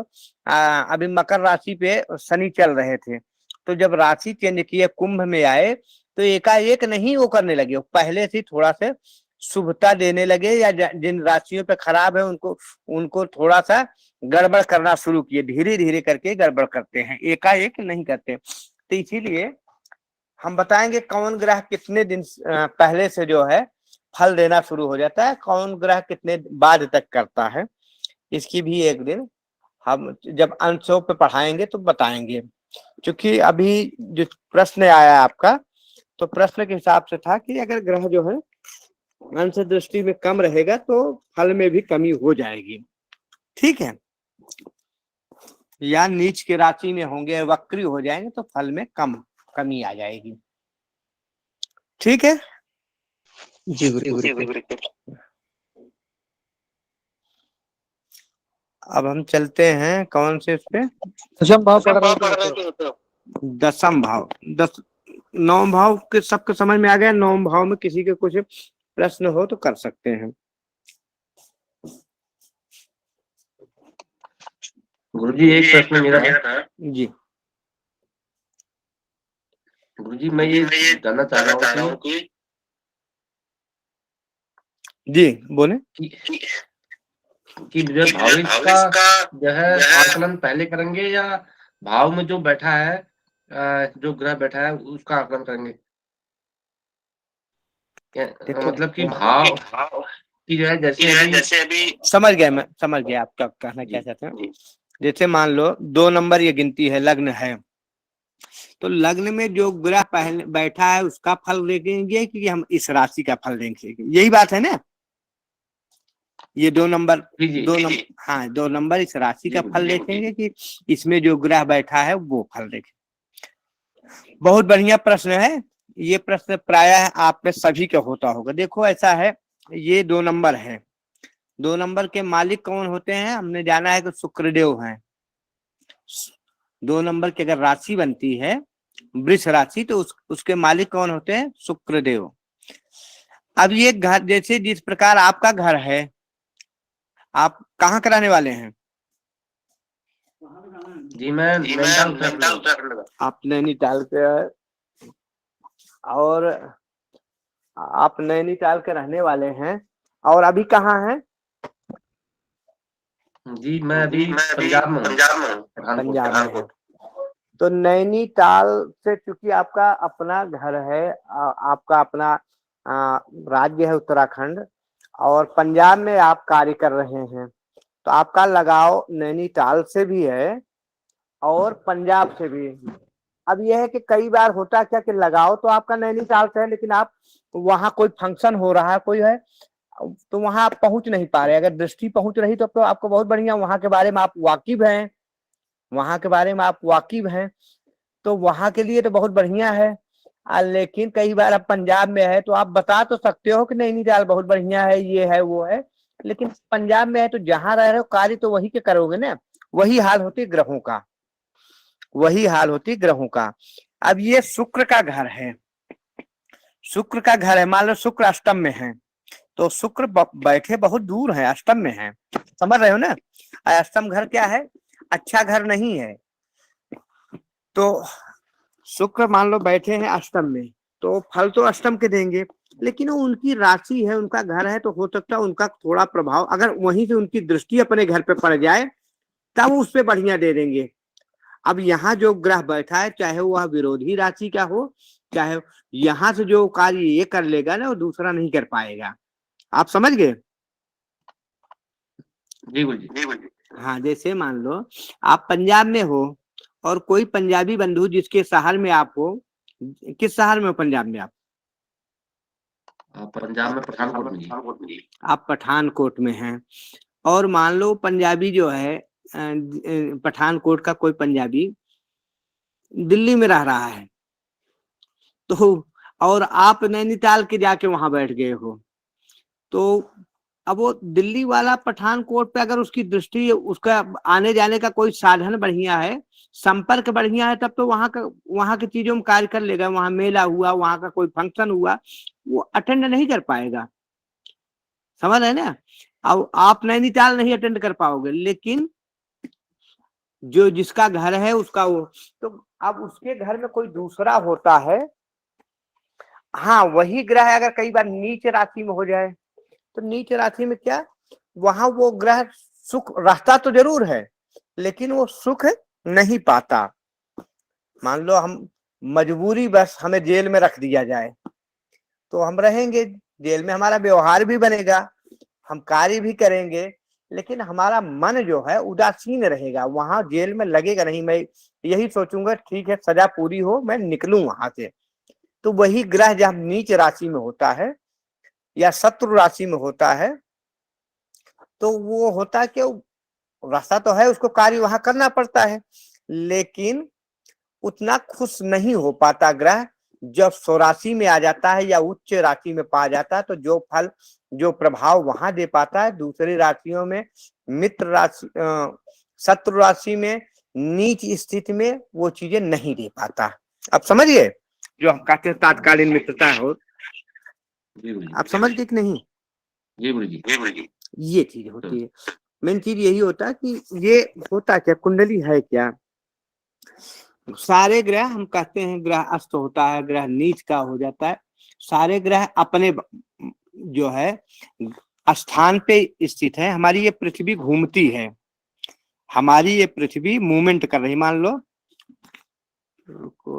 अभी मकर राशि पे शनि चल रहे थे, तो जब राशि चेंज किए कुंभ में आए तो एकाएक नहीं वो करने लगे, पहले से थोड़ा से शुभता देने लगे, या जिन राशियों पे खराब है उनको उनको थोड़ा सा गड़बड़ करना शुरू किए, धीरे धीरे करके गड़बड़ करते हैं, एकाएक नहीं करते। तो इसीलिए हम बताएंगे कौन ग्रह कितने दिन पहले से जो है फल देना शुरू हो जाता है, कौन ग्रह कितने बाद तक करता है, इसकी भी एक दिन हम जब अंशों पे पढ़ाएंगे तो बताएंगे। क्योंकि अभी जो प्रश्न आया आपका, तो प्रश्न के हिसाब से था कि अगर ग्रह जो है अंश दृष्टि में कम रहेगा तो फल में भी कमी हो जाएगी, ठीक है, या नीच के राशि में होंगे, वक्री हो जाएंगे तो फल में कमी आ जाएगी, ठीक है। जी गुरु। अब हम चलते हैं कौन से उस पे, दशम भाव पढ़ रहे थे। दसम भाव। 9 भाव के सबके समझ में आ गया। 9 भाव में किसी के कुछ प्रश्न हो तो कर सकते हैं। गुरुजी एक प्रश्न मेरा था जी गुरुजी, मैं ये जानना चाह रहा हूँ कि जी बोले कि जो भाविक का जो है आकलन पहले करेंगे या भाव में जो बैठा है, जो ग्रह बैठा है उसका आकलन करेंगे? मतलब कि भाव की जो है, जैसे अभी समझ गया, मैं समझ गया आपका कहना क्या चाहते हैं। जैसे मान लो 2 नंबर ये गिनती है, लग्न है, तो लग्न में जो ग्रह पहले बैठा है उसका फल देखेंगे कि हम इस राशि का फल देखेंगे, यही बात है ना। ये 2 नंबर, 2 नंबर इस राशि का फल देखेंगे कि इसमें जो ग्रह बैठा है वो फल देखेंगे। बहुत बढ़िया प्रश्न है ये। प्रश्न प्रायः आप में सभी का होता होगा। देखो ऐसा है, ये 2 नंबर है, 2 नंबर के मालिक कौन होते हैं हमने जाना है कि शुक्रदेव हैं। 2 नंबर की अगर राशि बनती है वृष राशि तो उसके मालिक कौन होते हैं, शुक्रदेव। अब ये घर, जैसे जिस प्रकार आपका घर है, आप कहाँ कराने वाले हैं? जी मैं नैनीताल। आप नैनीताल के, और आप नैनीताल के रहने वाले हैं, और अभी कहाँ हैं? जी मैं अभी पंजाब में हूँ। तो नैनीताल से चूंकि आपका अपना घर है, आपका अपना राज्य है उत्तराखंड, और पंजाब में आप कार्य कर रहे हैं, तो आपका लगाव नैनीताल से भी है और पंजाब से भी। अब यह है कि कई बार होता क्या कि लगाव तो आपका नैनीताल से है, लेकिन आप वहां कोई फंक्शन हो रहा है, कोई है, तो वहां आप पहुंच नहीं पा रहे। अगर दृष्टि पहुंच रही तो आपको बहुत बढ़िया, वहां के बारे में आप वाकिफ हैं, वहां के बारे में आप वाकिफ हैं, तो वहां के लिए तो बहुत बढ़िया है। लेकिन कई बार आप पंजाब में है तो आप बता तो सकते हो कि नैनीताल बहुत बढ़िया है, ये है वो है, लेकिन पंजाब में है तो जहां रह रहे हो कार्य तो वही के करोगे ना। वही हाल होती ग्रहों का, वही हाल होती ग्रहों का। अब ये शुक्र का घर है, शुक्र का घर है, मान लो शुक्र अष्टम में है, तो शुक्र बैठे बहुत दूर है, अष्टम में है, समझ रहे हो ना। अष्टम घर क्या है, अच्छा घर नहीं है। तो शुक्र मान लो बैठे हैं अष्टम में, तो फल तो अष्टम के देंगे, लेकिन वो उनकी राशि है, उनका घर है, तो हो सकता है उनका थोड़ा प्रभाव अगर वहीं से उनकी दृष्टि अपने घर पे पड़ जाए तब उस पे बढ़िया दे देंगे। अब यहाँ जो ग्रह बैठा है, चाहे वह विरोधी राशि का हो, चाहे यहाँ से जो कार्य ये कर लेगा ना वो दूसरा नहीं कर पाएगा। आप समझ गए? जी। हाँ, जैसे मान लो आप पंजाब में हो और कोई पंजाबी बंधु जिसके शहर में आप हो, किस शहर में हो पंजाब में आप? पंजाब में पठानकोट में। आप पठानकोट में हैं, और मान लो पंजाबी जो है पठानकोट का कोई पंजाबी दिल्ली में रह रहा है, तो और आप नैनीताल के जाके वहां बैठ गए हो, तो अब वो दिल्ली वाला पठानकोट पे अगर उसकी दृष्टि, उसका आने जाने का कोई साधन बढ़िया है, संपर्क बढ़िया है, तब तो वहां की चीजों में कार्य कर लेगा। वहां मेला हुआ, वहां का कोई फंक्शन हुआ, वो अटेंड नहीं कर पाएगा, समझ रहे ना। अब आप नैनीताल नहीं अटेंड कर पाओगे, लेकिन जो जिसका घर है उसका वो, तो अब उसके घर में कोई दूसरा होता है, हाँ, वही ग्रह अगर कई बार नीच राशि में हो जाए तो नीच राशि में क्या, वहां वो ग्रह सुख रहता तो जरूर है लेकिन वो सुख नहीं पाता। मान लो हम मजबूरी बस हमें जेल में रख दिया जाए तो हम रहेंगे, जेल में हमारा व्यवहार भी बनेगा, हम कार्य भी करेंगे, लेकिन हमारा मन जो है उदासीन रहेगा, वहां जेल में लगेगा नहीं। मैं यही सोचूंगा ठीक है सजा पूरी हो मैं निकलूं वहां से। तो वही ग्रह जब नीच राशि में होता है या शत्रु राशि में होता है तो वो होता है कि रास्ता तो है, उसको कार्य वहां करना पड़ता है, लेकिन उतना खुश नहीं हो पाता ग्रह। जब स्वराशि में आ जाता है या उच्च राशि में पा जाता है तो जो फल जो प्रभाव वहां दे पाता है दूसरी राशियों में, मित्र राशि शत्रु राशि में, नीच स्थिति में वो चीजें नहीं दे पाता। अब समझिए जो हम कहते हैं तात्कालीन मित्रता हो, आप समझ गए कि नहीं? जी गुरु जी। ये चीज होती है, मेन चीज यही होता है कि ये होता क्या, कुंडली है क्या। सारे ग्रह हम कहते हैं ग्रह अस्त होता है, ग्रह नीच का हो जाता है, सारे ग्रह अपने जो है स्थान पे स्थित है। हमारी ये पृथ्वी घूमती है, हमारी ये पृथ्वी मूवमेंट कर रही। मान लो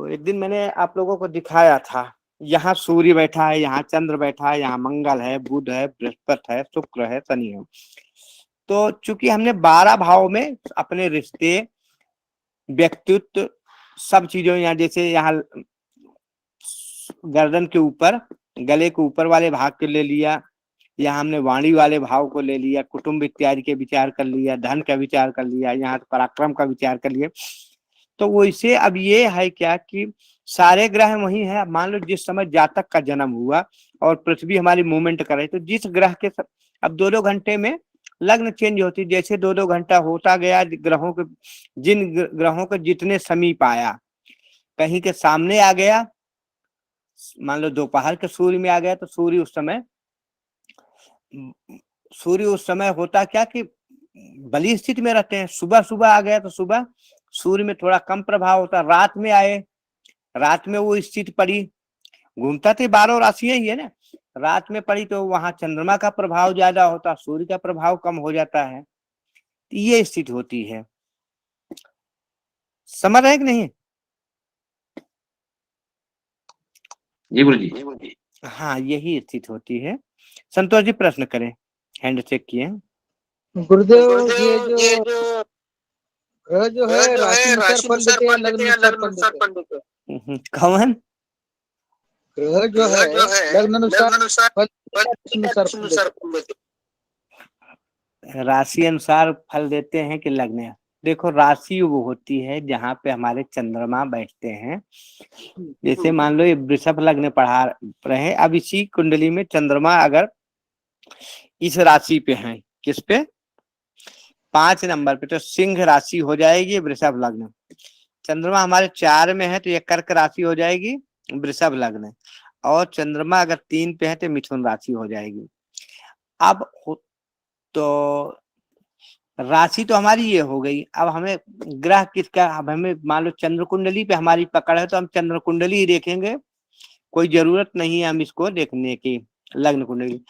एक दिन मैंने आप लोगों को दिखाया था, यहाँ सूर्य बैठा है, यहाँ चंद्र बैठा है, यहाँ मंगल है, बुध है, बृहस्पति है, शुक्र है, शनि है। तो चूंकि हमने 12 भाव में अपने रिश्ते, व्यक्तित्व, सब चीजों, यहाँ जैसे यहाँ गर्दन के ऊपर, गले के ऊपर वाले भाग के ले लिया, यहाँ हमने वाणी वाले भाव को ले लिया, कुटुंब इत्यादि के विचार कर लिया, धन का विचार कर लिया, यहाँ पराक्रम का विचार कर लिया। तो वैसे अब ये है क्या कि सारे ग्रह वही है। मान लो जिस समय जातक का जन्म हुआ और पृथ्वी हमारी मूवमेंट कर रही, तो जिस ग्रह के अब 2-2 घंटे में लग्न चेंज होती, जैसे 2-2 घंटा होता गया ग्रहों के, जिन ग्रहों के जितने समीप आया, कहीं के सामने आ गया, मान लो दोपहर के सूर्य में आ गया तो सूर्य उस समय होता क्या कि बली स्थिति में रहते हैं। सुबह सुबह आ गया तो सुबह सूर्य में थोड़ा कम प्रभाव होता, रात में आए, रात में वो स्थिति पड़ी, घूमता तो 12 राशियां ही है ना, रात में पड़ी तो वहां चंद्रमा का प्रभाव ज्यादा होता, सूर्य का प्रभाव कम हो जाता है, ये स्थिति होती है। समझ रहे कि नहीं? जी गुरु जी। हाँ, यही स्थिति होती है। संतोष जी प्रश्न करें, हैंड चेक किए। गुरुदेव ये जो ग्रह जो है राशि अनुसार फल देते हैं, लग्न अनुसार फल देते हैं? कौन ग्रह जो है लग्न अनुसार फल, अनुसार फल देते हैं? राशि अनुसार फल देते हैं कि लग्न? देखो राशि वो होती है जहाँ पे हमारे चंद्रमा बैठते हैं। जैसे मान लो ये वृषभ लग्न पढ़ा रहे, अब इसी कुंडली में चंद्रमा अगर इस राशि पे है, किस पे, 5 नंबर पे, तो सिंह राशि हो जाएगी वृषभ लग्न। चंद्रमा हमारे 4 में है तो ये कर्क राशि हो जाएगी वृषभ लग्न, और चंद्रमा अगर 3 पे है तो मिथुन राशि हो जाएगी। अब तो राशि तो हमारी ये हो गई, अब हमें ग्रह किसका, अब हमें मान लो चंद्र कुंडली पे हमारी पकड़ है तो हम चंद्र कुंडली ही देखेंगे, कोई जरूरत नहीं है हम इसको देखने की लग्न कुंडली।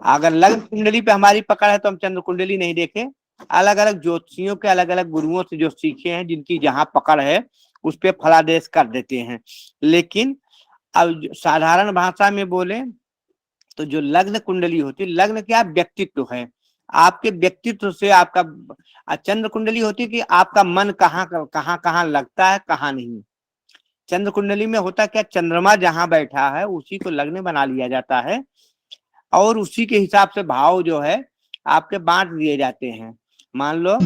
अगर लग्न कुंडली पे हमारी पकड़ है तो हम चंद्र कुंडली नहीं देखें, अलग अलग ज्योतिषियों के अलग अलग गुरुओं से जो सीखे हैं, जिनकी जहां पकड़ है उस पे फलादेश कर देते हैं। लेकिन अब साधारण भाषा में बोले तो जो लग्न कुंडली होती है, लग्न क्या व्यक्तित्व है, आपके व्यक्तित्व से आपका चंद्र कुंडली होती है कि आपका मन कहाँ कहाँ लगता है, कहाँ नहीं। चंद्र कुंडली में होता क्या, चंद्रमा जहां बैठा है उसी को लग्न बना लिया जाता है और उसी के हिसाब से भाव जो है आपके बांट दिए जाते हैं। मान लो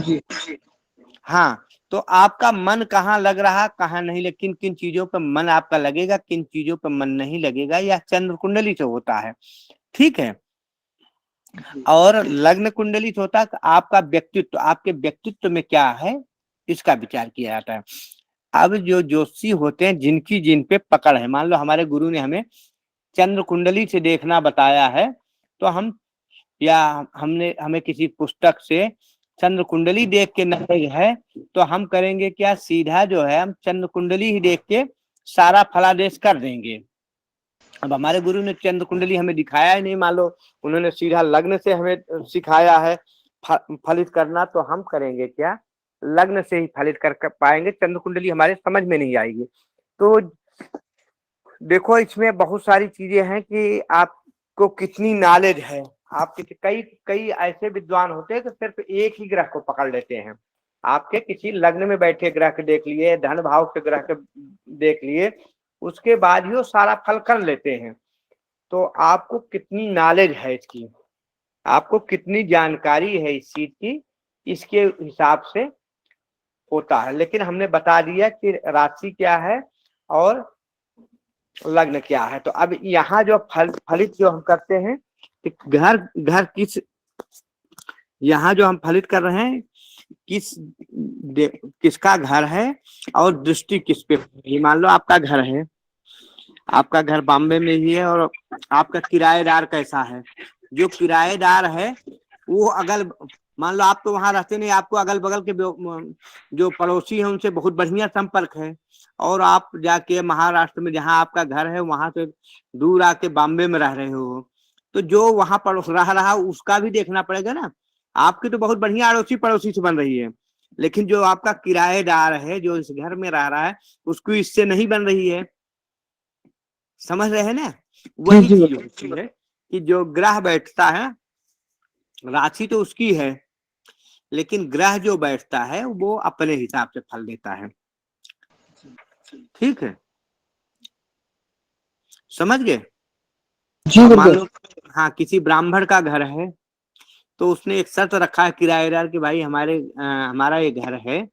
हाँ, तो आपका मन कहाँ लग रहा, कहाँ नहीं, लेकिन किन चीजों पर मन आपका लगेगा, किन चीजों पर मन नहीं लगेगा, यह चंद्र कुंडली से होता है। ठीक है। और लग्न कुंडली से होता है आपका व्यक्तित्व, आपके व्यक्तित्व में क्या है इसका विचार किया जाता है। अब जो ज्योतिषी होते हैं जिनकी जिन पे पकड़ है, मान लो हमारे गुरु ने हमें चंद्र कुंडली से देखना बताया है तो हम, या हमें किसी पुस्तक से चंद्र कुंडली देख के नहीं है तो हम करेंगे क्या, सीधा जो है हम चंद्र कुंडली ही देख के सारा फलादेश कर देंगे। अब हमारे गुरु ने चंद्र कुंडली हमें दिखाया ही नहीं, मान लो उन्होंने सीधा लग्न से हमें सिखाया है फलित करना, तो हम करेंगे क्या, लग्न से ही फलित कर पाएंगे, चंद्र कुंडली हमारे समझ में नहीं आएगी। तो देखो इसमें बहुत सारी चीजें हैं कि आपको कितनी नॉलेज है। आप कई कई ऐसे विद्वान होते हैं कि सिर्फ एक ही ग्रह को पकड़ लेते हैं। आपके किसी लग्न में बैठे ग्रह के देख लिए, धन भाव के ग्रह के देख लिए, उसके बाद ही वो सारा फल कर लेते हैं। तो आपको कितनी नॉलेज है इसकी, आपको कितनी जानकारी है इस चीज की, इसके हिसाब से होता है। लेकिन हमने बता दिया कि राशि क्या है और लग्न क्या है। तो अब यहाँ जो फलित जो हम करते हैं, घर घर किस, यहाँ जो हम फलित कर रहे हैं किसका घर है और दृष्टि किस पे। मान लो आपका घर है, आपका घर बॉम्बे में ही है और आपका किराएदार कैसा है, जो किराएदार है वो मान लो आप तो वहां रहते नहीं, आपको अगल बगल के जो पड़ोसी हैं उनसे बहुत बढ़िया संपर्क है, और आप जाके महाराष्ट्र में जहाँ आपका घर है वहां से दूर आके बॉम्बे में रह रहे हो, तो जो वहां पड़ोस रह रहा उसका भी देखना पड़ेगा ना। आपकी तो बहुत बढ़िया अड़ोसी पड़ोसी से बन रही है, लेकिन जो आपका किराएदार है जो इस घर में रह रहा है उसको इससे नहीं बन रही है। समझ रहे हैं ना। वही चीज होती है कि जो ग्रह बैठता है, राशि तो उसकी है, लेकिन ग्रह जो बैठता है वो अपने हिसाब से फल देता है। ठीक है, समझ गए। मान लो हाँ किसी ब्राह्मण का घर है, तो उसने एक शर्त रखा है किराएदार कि भाई हमारा ये घर है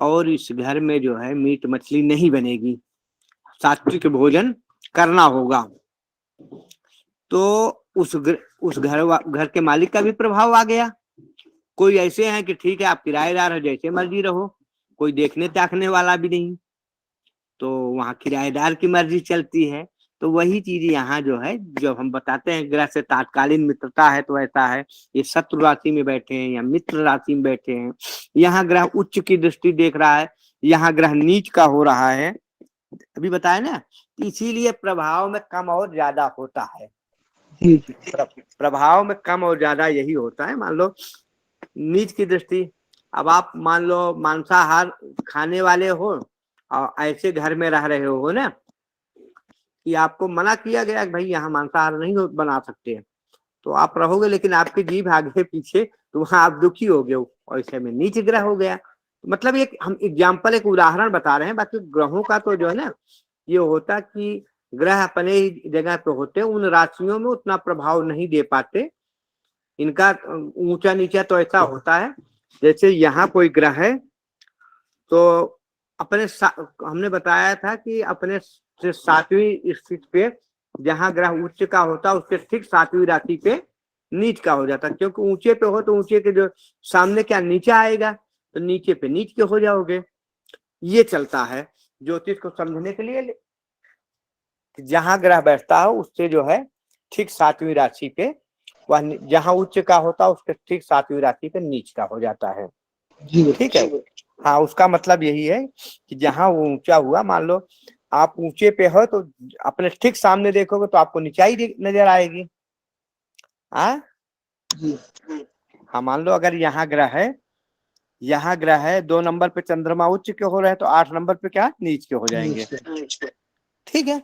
और इस घर में जो है मीट मछली नहीं बनेगी, सात्विक भोजन करना होगा। तो उस घर के मालिक का भी प्रभाव आ गया। कोई ऐसे हैं कि ठीक है आप किराएदार हो, जैसे मर्जी रहो, कोई देखने ताकने वाला भी नहीं, तो वहाँ किराएदार की मर्जी चलती है। तो वही चीज यहाँ जो है, जब हम बताते हैं ग्रह से तात्कालीन मित्रता है तो ऐसा है, ये शत्रु राशि में बैठे हैं या मित्र राशि में बैठे हैं, यहाँ ग्रह उच्च की दृष्टि देख रहा है, यहाँ ग्रह नीच का हो रहा है, अभी बताया ना। इसीलिए प्रभाव में कम और ज्यादा होता है। प्रभाव में कम और ज्यादा यही होता है। मान लो नीच की दृष्टि, अब आप मान लो मांसाहार खाने वाले हो और ऐसे घर में रह रहे हो ना कि आपको मना किया गया कि भाई यहाँ मांसाहार नहीं बना सकते, तो आप रहोगे, लेकिन आपकी जीभ आगे पीछे, तो वहां आप दुखी हो गए, और ऐसे में नीच ग्रह हो गया। मतलब एक हम एग्जाम्पल, एक उदाहरण बता रहे हैं। बाकी ग्रहों का तो जो है ना ये होता कि ग्रह अपने ही जगह पे होते हैं, उन राशियों में उतना प्रभाव नहीं दे पाते। इनका ऊंचा नीचा तो ऐसा होता है, जैसे यहाँ कोई ग्रह है तो अपने हमने बताया था कि अपने से 7वीं स्थिति पे जहाँ ग्रह उच्च का होता उसके ठीक 7वीं राशि पे नीच का हो जाता, क्योंकि ऊंचे पे हो तो ऊंचे के जो सामने क्या नीचा आएगा, तो नीचे पे नीच के हो जाओगे। ये चलता है ज्योतिष को समझने के लिए। जहां ग्रह बैठता है उससे जो है ठीक 7वीं राशि पे, वह जहां उच्च का होता उसके ठीक 7वीं राशि पे नीच का हो जाता है। ठीक है, हाँ उसका मतलब यही है कि जहां वो ऊंचा हुआ, मान लो आप ऊंचे पे हो तो अपने ठीक सामने देखोगे तो आपको नीचाई नजर आएगी। हाँ मान लो अगर यहाँ ग्रह है 2 नंबर पे चंद्रमा उच्च के हो रहे हैं, तो 8 नंबर पे क्या नीच के हो जाएंगे। ठीक है,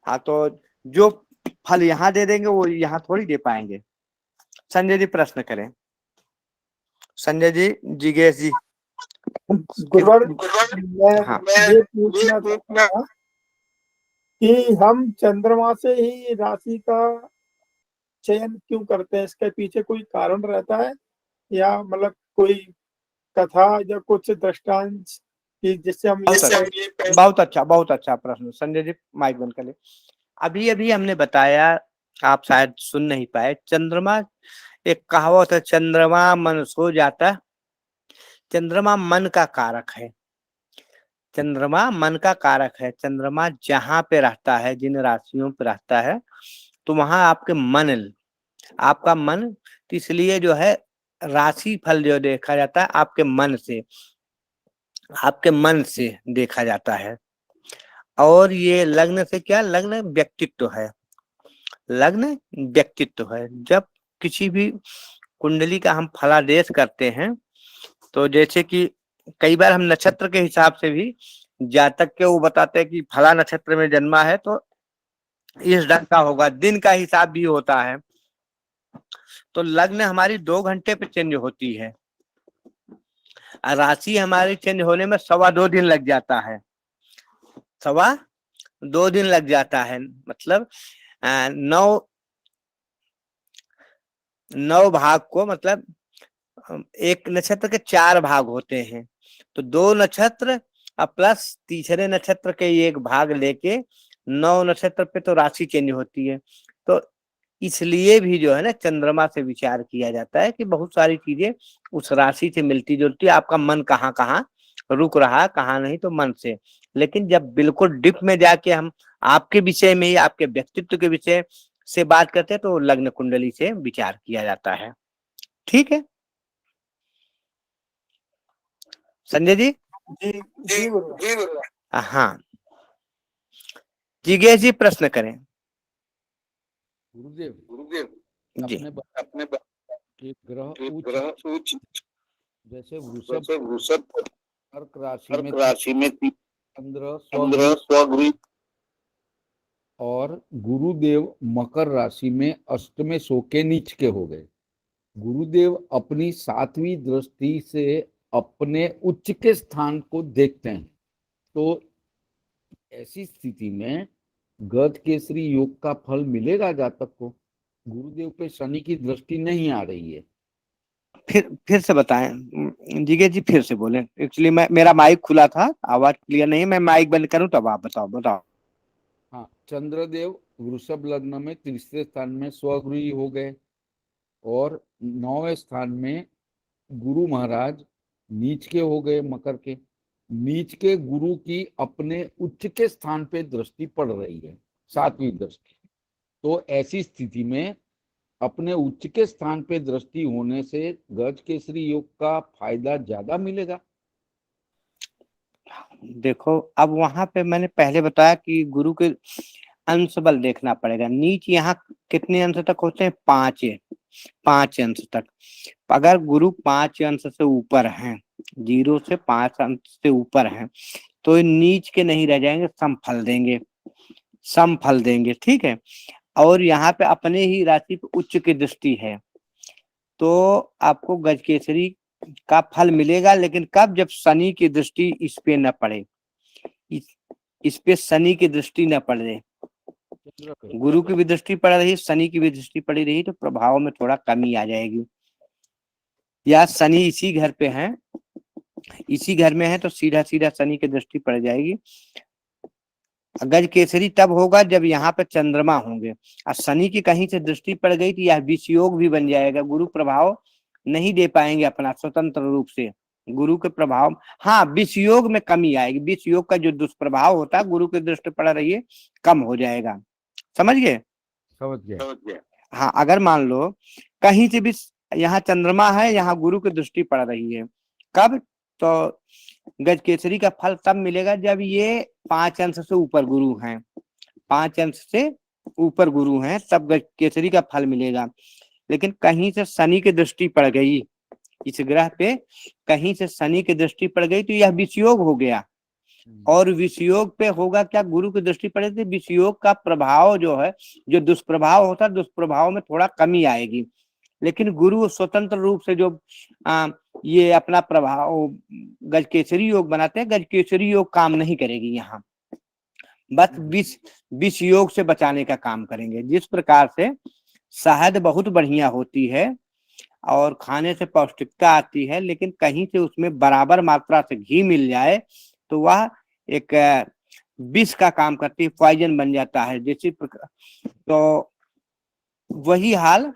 हाँ तो जो फल यहाँ दे देंगे वो यहाँ थोड़ी दे पाएंगे। संजय जी प्रश्न करें। संजय जी, जिगेश जी। गुरुवर, मैं ये पूछना था कि हम चंद्रमा से ही राशि का चयन क्यों करते हैं? इसके पीछे कोई कारण रहता है या मतलब कोई कथा या कुछ दृष्टांत कि जिससे हम बहुत अच्छा प्रश्न। संजय जी माइक बंद कर ले। अभी अभी हमने बताया, आप शायद सुन नहीं पाए, चंद्रमा एक कहावत है, चंद्रमा मन सो जाता। चंद्रमा मन का कारक है, चंद्रमा मन का कारक है। चंद्रमा जहां पे रहता है, जिन राशियों पे रहता है, तो वहां आपका मन, इसलिए जो है राशि फल जो देखा जाता है आपके मन से देखा जाता है। और ये लग्न से क्या, लग्न व्यक्तित्व है, लग्न व्यक्तित्व है। जब किसी भी कुंडली का हम फलादेश करते हैं तो जैसे कि कई बार हम नक्षत्र के हिसाब से भी जातक के वो बताते हैं कि फला नक्षत्र में जन्मा है तो इस ढंग का होगा, दिन का हिसाब भी होता है। तो लग्न हमारी 2 घंटे पे चेंज होती है, राशि हमारी चेंज होने में 2.25 दिन लग जाता है, 2.25 दिन लग जाता है। मतलब 9 भाग को, मतलब एक नक्षत्र के 4 भाग होते हैं, तो 2 नक्षत्र प्लस तीसरे नक्षत्र के 1 भाग लेके 9 नक्षत्र पे तो राशि चेंज होती है। तो इसलिए भी जो है ना चंद्रमा से विचार किया जाता है कि बहुत सारी चीजें उस राशि से मिलती जुलती, आपका मन कहाँ कहाँ रुक रहा, कहाँ नहीं, तो मन से। लेकिन जब बिल्कुल डिप में जाके हम आपके विषय में ही, आपके व्यक्तित्व के विषय से बात करते हैं तो लग्न कुंडली से विचार किया जाता है। ठीक है संजय जी? जी जी गुरुदेव। हाँ जिज्ञेस जी प्रश्न करें। गुरुदेव जी अपने कि ग्रह उच्च जैसे वृषभ कर्क राशि में चंद्र स्वगृह और गुरुदेव मकर राशि में अष्टमें सो के नीच के हो गए। गुरुदेव अपनी 7वीं दृष्टि से अपने उच्च के स्थान को देखते हैं, तो ऐसी स्थिति में गज केसरी योग का फल मिलेगा जातक को? गुरुदेव पे शनि की दृष्टि नहीं आ रही है। फिर से बताएं जिज्ञेस जी, फिर से बोलें। एक्चुअली मेरा माइक खुला था, आवाज क्लियर नहीं है, मैं माइक बंद करूं तब आप बताओ। हाँ, चंद्रदेव वृषभ लग्न में तीसरे स्थान में स्वगृही हो गए और 9वें स्थान में गुरु महाराज नीच के हो गए मकर के। नीच के गुरु की अपने उच्च के स्थान पे दृष्टि पड़ रही है, 7वीं दृष्टि। तो ऐसी स्थिति में अपने उच्च के स्थान पे दृष्टि होने से गज केसरी योग का फायदा ज्यादा मिलेगा। देखो अब वहां पे मैंने पहले बताया कि गुरु के अंश बल देखना पड़ेगा। नीच यहाँ कितने अंश तक होते हैं? 5 अंश तक। अगर गुरु 5 अंश से ऊपर हैं, 0 से 5 अंश से ऊपर हैं, तो ये नीच के नहीं रह जाएंगे, सम फल देंगे। ठीक है। और यहाँ पे अपने ही राशि पे उच्च की दृष्टि है तो आपको गज केसरी का फल मिलेगा, लेकिन कब? जब शनि की दृष्टि इस पे न पड़े, इस पे शनि की दृष्टि न पड़े। गुरु की भी दृष्टि पड़ रही, शनि की भी दृष्टि पड़ी रही तो प्रभाव में थोड़ा कमी आ जाएगी। या शनि इसी घर पे है, इसी घर में है तो सीधा सीधा शनि की दृष्टि पड़ जाएगी। गज केसरी तब होगा जब यहाँ पे चंद्रमा होंगे, और शनि की कहीं से दृष्टि पड़ गई तो यह विषयोग भी बन जाएगा। गुरु प्रभाव नहीं दे पाएंगे अपना स्वतंत्र रूप से, गुरु के प्रभाव। हाँ, विषयोग में कमी आएगी, विषयोग का जो दुष्प्रभाव होता है गुरु की दृष्टि पड़ रही है कम हो जाएगा। समझ गए? समझ गया। हाँ, अगर मान लो कहीं से भी यहाँ चंद्रमा है, यहाँ गुरु की दृष्टि पड़ रही है, कब? तो गज केसरी का फल तब मिलेगा जब ये 5 अंश से ऊपर गुरु हैं, 5 अंश से ऊपर गुरु हैं, तब गज केसरी का फल मिलेगा। लेकिन कहीं से शनि की दृष्टि पड़ गई, इस ग्रह पे कहीं से शनि की दृष्टि पड़ गई तो यह विषयोग हो गया। और विषयोग पे होगा क्या? गुरु की दृष्टि पड़े तो विषयोग का प्रभाव जो है, जो दुष्प्रभाव होता है, दुष्प्रभाव में थोड़ा कमी आएगी। लेकिन गुरु स्वतंत्र रूप से जो ये अपना प्रभाव गज केसरी योग बनाते हैं, गज केसरी योग काम नहीं करेगी यहाँ, बस विष योग से बचाने का काम करेंगे। जिस प्रकार से शहद बहुत बढ़िया होती है और खाने से पौष्टिकता आती है, लेकिन कहीं से उसमें बराबर मात्रा से घी मिल जाए तो वह एक विष का काम करती है, पॉइजन बन जाता है। जैसे तो वही हाल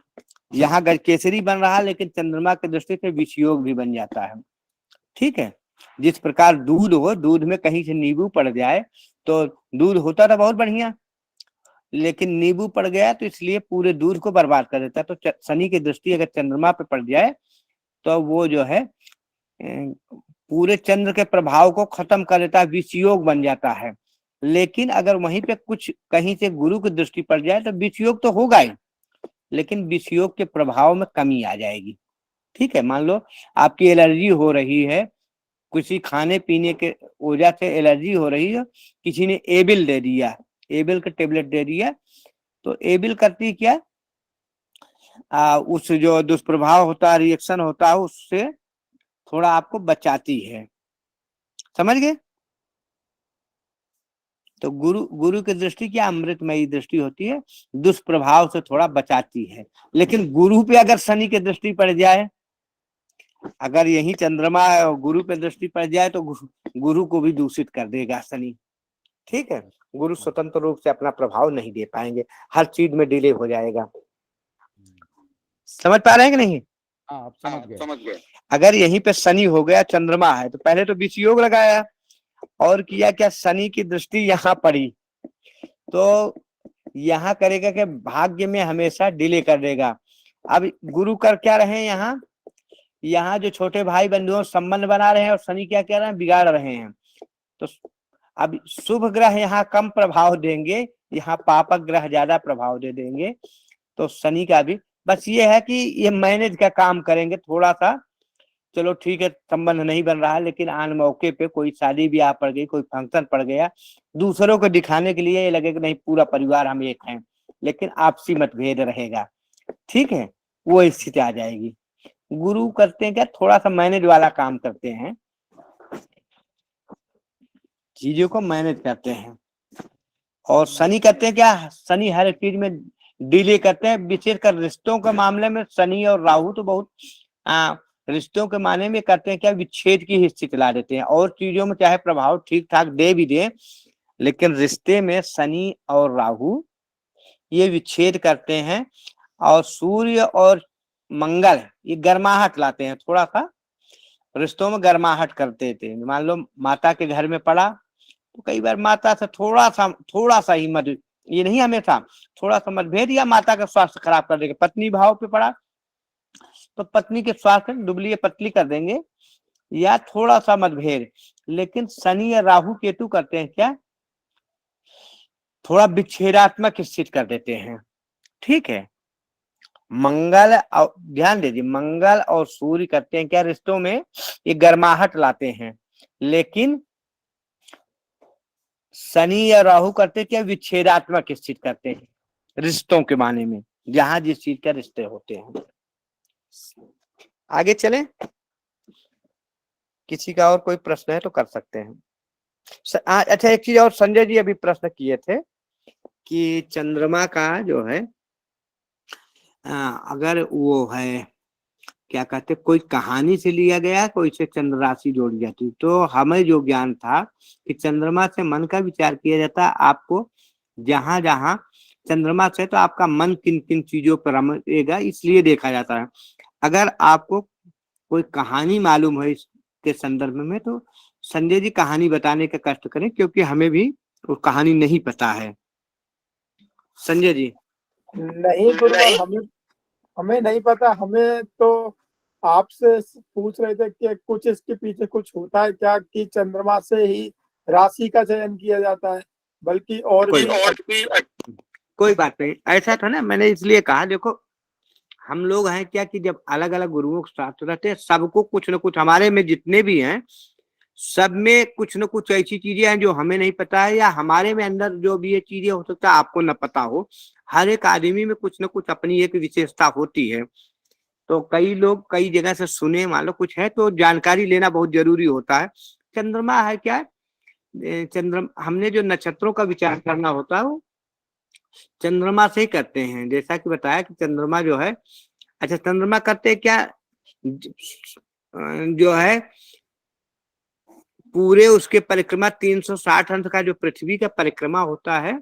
यहाँ गज केसरी बन रहा, लेकिन चंद्रमा की दृष्टि से विषयोग भी बन जाता है। ठीक है। जिस प्रकार दूध हो, दूध में कहीं से नींबू पड़ जाए तो दूध होता था बहुत बढ़िया, लेकिन नींबू पड़ गया तो इसलिए पूरे दूध को बर्बाद कर देता है। तो शनि की दृष्टि अगर चंद्रमा पे पड़ जाए तो वो जो है पूरे चंद्र के प्रभाव को खत्म कर देता है, विषयोग बन जाता है। लेकिन अगर वहीं पे कुछ कहीं से गुरु की दृष्टि पड़ जाए तो विषयोग तो होगा ही, लेकिन विषयोग के प्रभाव में कमी आ जाएगी। ठीक है, मान लो आपकी एलर्जी हो रही है, किसी खाने पीने के वजह से एलर्जी हो रही है, किसी ने एबिल दे दिया, एबिल का टेबलेट दे दिया, तो एबिल करती क्या, उस जो दुष्प्रभाव होता है, रिएक्शन होता है, उससे थोड़ा आपको बचाती है। समझ गए? तो गुरु की दृष्टि क्या, अमृतमयी दृष्टि होती है, दुष्प्रभाव से थोड़ा बचाती है। लेकिन गुरु पे अगर शनि की दृष्टि पड़ जाए, अगर यही चंद्रमा गुरु पे दृष्टि पड़ जाए तो गुरु को भी दूषित कर देगा शनि। ठीक है, गुरु स्वतंत्र रूप से अपना प्रभाव नहीं दे पाएंगे, हर चीज में डिले हो जाएगा। समझ पा रहे हैं कि नहीं? हाँ, आप समझ गए। अगर यहीं पे शनि हो गया, चंद्रमा है, तो पहले तो विषयोग लगाया और किया क्या, शनि की दृष्टि यहाँ पड़ी, तो यहाँ करेगा कि भाग्य में हमेशा डिले कर देगा। अब गुरु कर क्या रहे हैं, यहाँ जो छोटे भाई बंधुओं संबंध बना रहे हैं, और शनि क्या कह रहे हैं, बिगाड़ रहे हैं। तो अब शुभ ग्रह यहाँ कम प्रभाव देंगे, यहाँ पापक ग्रह ज्यादा प्रभाव दे देंगे। तो शनि का भी बस ये है कि ये मैनेज का काम करेंगे थोड़ा सा। चलो ठीक है, संबंध नहीं बन रहा है, लेकिन आन मौके पे कोई शादी ब्याह पड़ गई, कोई फंक्शन पड़ गया, दूसरों को दिखाने के लिए ये लगे कि नहीं पूरा परिवार हम एक हैं, लेकिन आपसी मतभेद रहेगा। ठीक है, वो स्थिति आ जाएगी। गुरु करते हैं क्या, थोड़ा सा मैनेज वाला काम करते हैं, चीजों को मैनेज करते हैं। और शनि करते हैं क्या, शनि हर एक चीज में डिले करते हैं, विशेषकर रिश्तों के मामले में शनि और राहु तो बहुत रिश्तों के माने में करते हैं क्या, विच्छेद की स्थिति ला देते हैं। और चीजों में चाहे प्रभाव ठीक ठाक दे भी दे, लेकिन रिश्ते में शनि और राहु ये विच्छेद करते हैं। और सूर्य और मंगल ये गर्माहट लाते हैं, थोड़ा सा रिश्तों में गर्माहट करते थे। मान लो माता के घर में पड़ा तो कई बार माता से थोड़ा सा ही मत, ये नहीं हमेशा, थोड़ा सा मतभेद या माता का स्वास्थ्य खराब कर देंगे। पत्नी भाव पे पड़ा तो पत्नी के स्वास्थ्य दुबली पतली कर देंगे या थोड़ा सा मतभेद। लेकिन शनि या राहु केतु करते हैं क्या, थोड़ा विच्छेदात्मक स्थिति कर देते हैं। ठीक है, मंगल और ध्यान दीजिए, मंगल और सूर्य करते हैं क्या, रिश्तों में ये गर्माहट लाते हैं। लेकिन शनि या राहु करते क्या, विच्छेदात्मक स्थिति करते हैं रिश्तों के माने में, जहां जिस चीज का रिश्ते होते हैं। आगे चलें, किसी का और कोई प्रश्न है तो कर सकते हैं। अच्छा, एक चीज और संजय जी अभी प्रश्न किए थे कि चंद्रमा का जो है अगर वो है क्या कहते, कोई कहानी से लिया गया, कोई से चंद्र राशि जोड़ी जाती, तो हमें जो ज्ञान था कि चंद्रमा से मन का विचार किया जाता है। आपको जहां जहां चंद्रमा से, तो आपका मन किन किन चीजों पर रमेगा, इसलिए देखा जाता है। अगर आपको कोई कहानी मालूम है इसके संदर्भ में, तो संजय जी कहानी बताने का कष्ट करें, क्योंकि हमें भी वो कहानी नहीं पता है। संजय जी। नहीं गुरुवर, हमें नहीं पता। हमें तो आपसे पूछ रहे थे कि कुछ इसके पीछे कुछ होता है क्या, कि चंद्रमा से ही राशि का चयन किया जाता है, बल्कि और भी कोई बात नहीं, ऐसा था ना, मैंने इसलिए कहा, देखो हम लोग हैं क्या कि जब अलग अलग गुरुओं के साथ रहते हैं, सबको कुछ न कुछ, हमारे में जितने भी हैं सब में कुछ न कुछ ऐसी चीजें हैं जो हमें नहीं पता है, या हमारे में अंदर जो भी ये चीजें हो सकता है आपको न पता हो। हर एक आदमी में कुछ न कुछ अपनी एक विशेषता होती है। तो कई लोग कई जगह से सुने, मान लो कुछ है, तो जानकारी लेना बहुत जरूरी होता है। चंद्रमा है क्या, हमने जो नक्षत्रों का विचार करना होता है वो चंद्रमा से ही करते हैं। जैसा कि बताया कि चंद्रमा जो है, अच्छा चंद्रमा करते क्या, जो है पूरे उसके परिक्रमा 360 अंश का जो पृथ्वी का परिक्रमा होता है,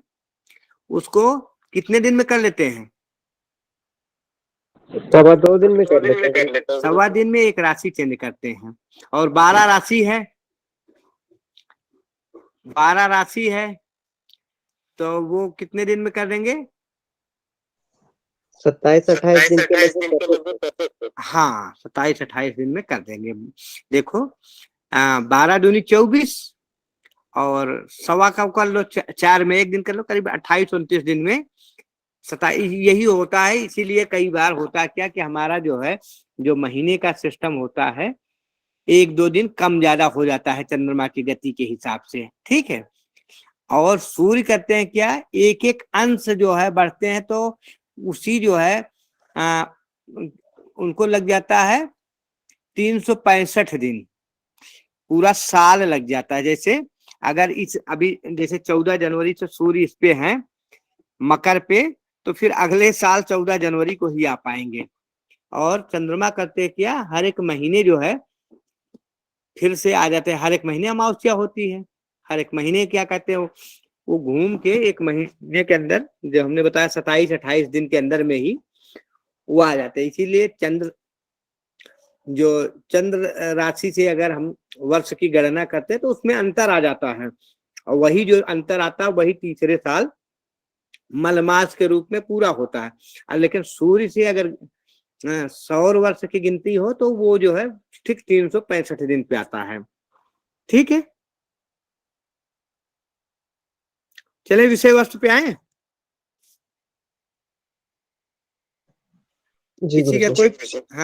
उसको कितने दिन में कर लेते हैं? 2.25 दिन में कर लेते हैं। 1.25 दिन में एक राशि चेंज करते हैं। और 12 राशि है, 12 राशि है, तो वो कितने दिन में कर देंगे? 27-28 दिन के लगभग। हाँ, 27-28 दिन में कर देंगे। देखो 12 दूनी 24, और सवा का कर लो, 4 में 1 दिन कर लो, करीब 28-29 दिन में 27 यही होता है। इसीलिए कई बार होता है क्या कि हमारा जो है जो महीने का सिस्टम होता है 1-2 दिन कम ज्यादा हो जाता है चंद्रमा की गति के हिसाब से, ठीक है। और सूर्य करते हैं क्या, एक एक अंश जो है बढ़ते हैं तो उसी जो है उनको लग जाता है 365 दिन, पूरा साल लग जाता है। जैसे अगर इस अभी जैसे 14 जनवरी से सूर्य इस पे हैं मकर पे, तो फिर अगले साल 14 जनवरी को ही आ पाएंगे। और चंद्रमा करते क्या, हर एक महीने जो है फिर से आ जाते हैं, हर एक महीने अमावस्या होती है, हर एक महीने क्या कहते हैं वो घूम के एक महीने के अंदर, जो हमने बताया 27-28 दिन के अंदर में ही वो आ जाते हैं। इसीलिए चंद्र राशि से अगर हम वर्ष की गणना करते हैं तो उसमें अंतर आ जाता है, और वही जो अंतर आता है वही तीसरे साल मलमास के रूप में पूरा होता है। लेकिन सूर्य से अगर सौर वर्ष की गिनती हो तो वो जो है ठीक 365 दिन पे आता है, ठीक है। चले विषय वस्तु पे आए। किसी का कोई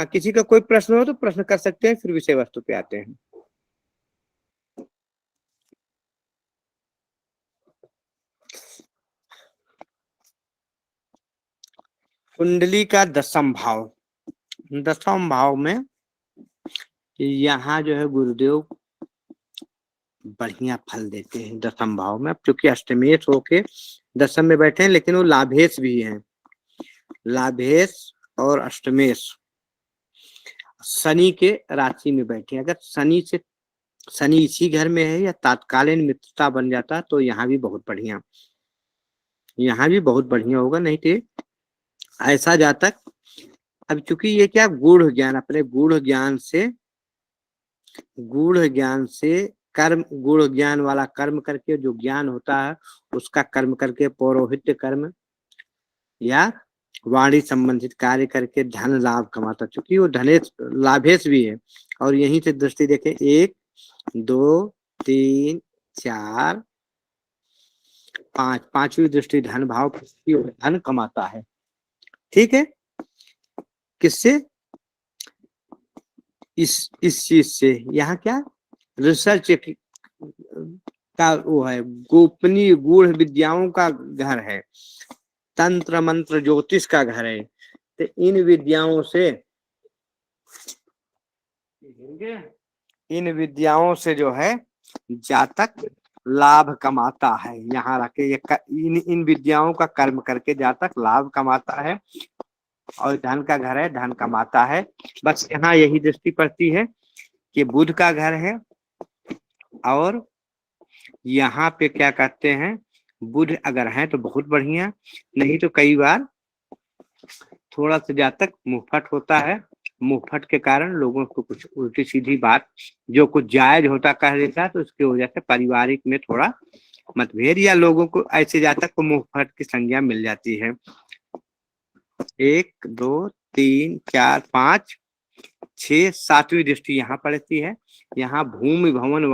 किसी का कोई प्रश्न हो तो प्रश्न कर सकते हैं, फिर विषय वस्तु पे आते हैं। कुंडली का 10वां भाव, 10वां भाव में यहाँ जो है गुरुदेव बढ़िया फल देते हैं 10वां भाव में। अब चूंकि अष्टमेश होके 10 में बैठे हैं, लेकिन वो लाभेश भी हैं, लाभेश और अष्टमेश शनि के राशि में बैठे। अगर शनि इसी घर में है या तात्कालीन मित्रता बन जाता तो यहाँ भी बहुत बढ़िया, यहाँ भी बहुत बढ़िया होगा। नहीं तो ऐसा जातक, अब चूंकि ये क्या गूढ़ ज्ञान, अपने गूढ़ ज्ञान से कर्म, गूढ़ ज्ञान वाला कर्म करके जो ज्ञान होता है उसका कर्म करके पौरोहित्य कर्म या वाणी संबंधित कार्य करके धन लाभ कमाता, चूंकि वो धनेश लाभेश भी है। और यहीं से दृष्टि देखें 1 2 3 4 5, 5वीं दृष्टि धन भाव, धन कमाता है, ठीक है। किससे, इस चीज से। यहाँ क्या रिसर्च का वो है, गोपनीय गूढ़ विद्याओं का घर है, तंत्र मंत्र ज्योतिष का घर है। तो इन विद्याओं से जो है जातक लाभ कमाता है। यहाँ रखे इन विद्याओं का कर्म करके जातक लाभ कमाता है, और धन का घर है, धन कमाता है। बस यहाँ यही दृष्टि पड़ती है कि बुध का घर है, और यहाँ पे क्या कहते हैं बुध अगर है तो बहुत बढ़िया, नहीं तो कई बार थोड़ा सा जातक मुंहफट होता है। मुंहफट के कारण लोगों को कुछ उल्टी सीधी बात जो कुछ जायज होता कह देता है, तो उसकी वजह से पारिवारिक में थोड़ा मतभेद, या लोगों को ऐसे जातक को मुंहफट की संज्ञा मिल जाती है। 1 2 3 4 5 6 7वीं दृष्टि यहाँ पड़ती है। यहाँ भूमि भवन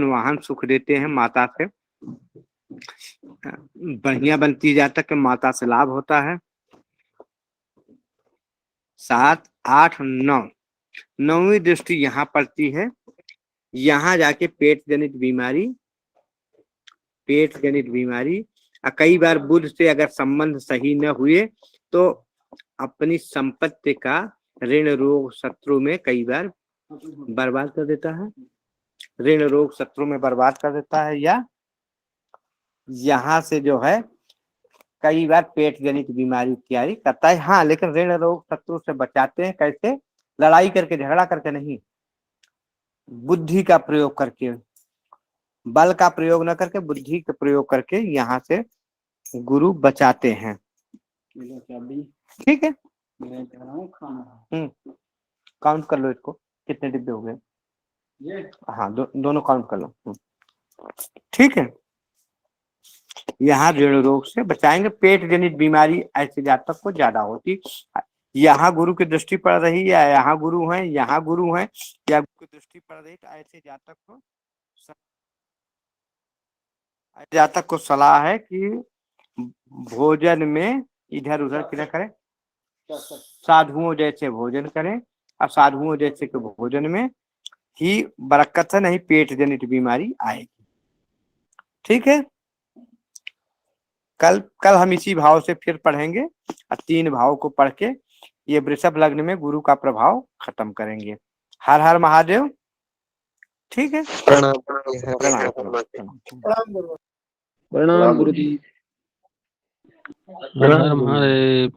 वाहन सुख देते हैं, माता से बढ़िया बनती जातक, माता से लाभ होता है। 7 8 9, 9वीं दृष्टि यहाँ पड़ती है। यहाँ जाके पेट जनित बीमारी कई बार बुध से अगर संबंध सही न हुए तो अपनी संपत्ति का ऋण रोग शत्रु में कई बार बर्बाद कर देता है, ऋण रोग शत्रु में बर्बाद कर देता है। या यहाँ से जो है कई बार पेट जनित बीमारी इत्यादि करता है। हाँ, लेकिन ऋण रोग शत्रु से बचाते हैं कैसे, लड़ाई करके, झगड़ा करके नहीं, बुद्धि का प्रयोग करके, बल का प्रयोग न करके बुद्धि का प्रयोग करके यहाँ से गुरु बचाते हैं, ठीक है। काउंट कर लो इसको, कितने डिब्बे हो गए। हाँ, दोनों काउंट कर लो, ठीक है। यहाँ ऋण रोग से बचाएंगे। पेट जनित बीमारी ऐसे जातक को ज्यादा होती। यहाँ गुरु की दृष्टि पड़ रही है, यहाँ गुरु है, यहाँ गुरु है, या गुरु की दृष्टि पड़ रही, तो ऐसे जातक को जातक को सलाह है कि भोजन में इधर उधर क्या करें, साधुओं जैसे भोजन करें, असाधुओं जैसे के भोजन में ही बरकत है, नहीं पेट जनित बीमारी आएगी। ठीक है, कल हम इसी भाव से फिर पढ़ेंगे और 3 भाव को पढ़ के ये वृषभ लग्न में गुरु का प्रभाव खत्म करेंगे। हर हर महादेव। ठीक है, प्रणाम। प्रणाम प्रणाम गुरु। प्रणाम गुरु जी। हर हर महादेव।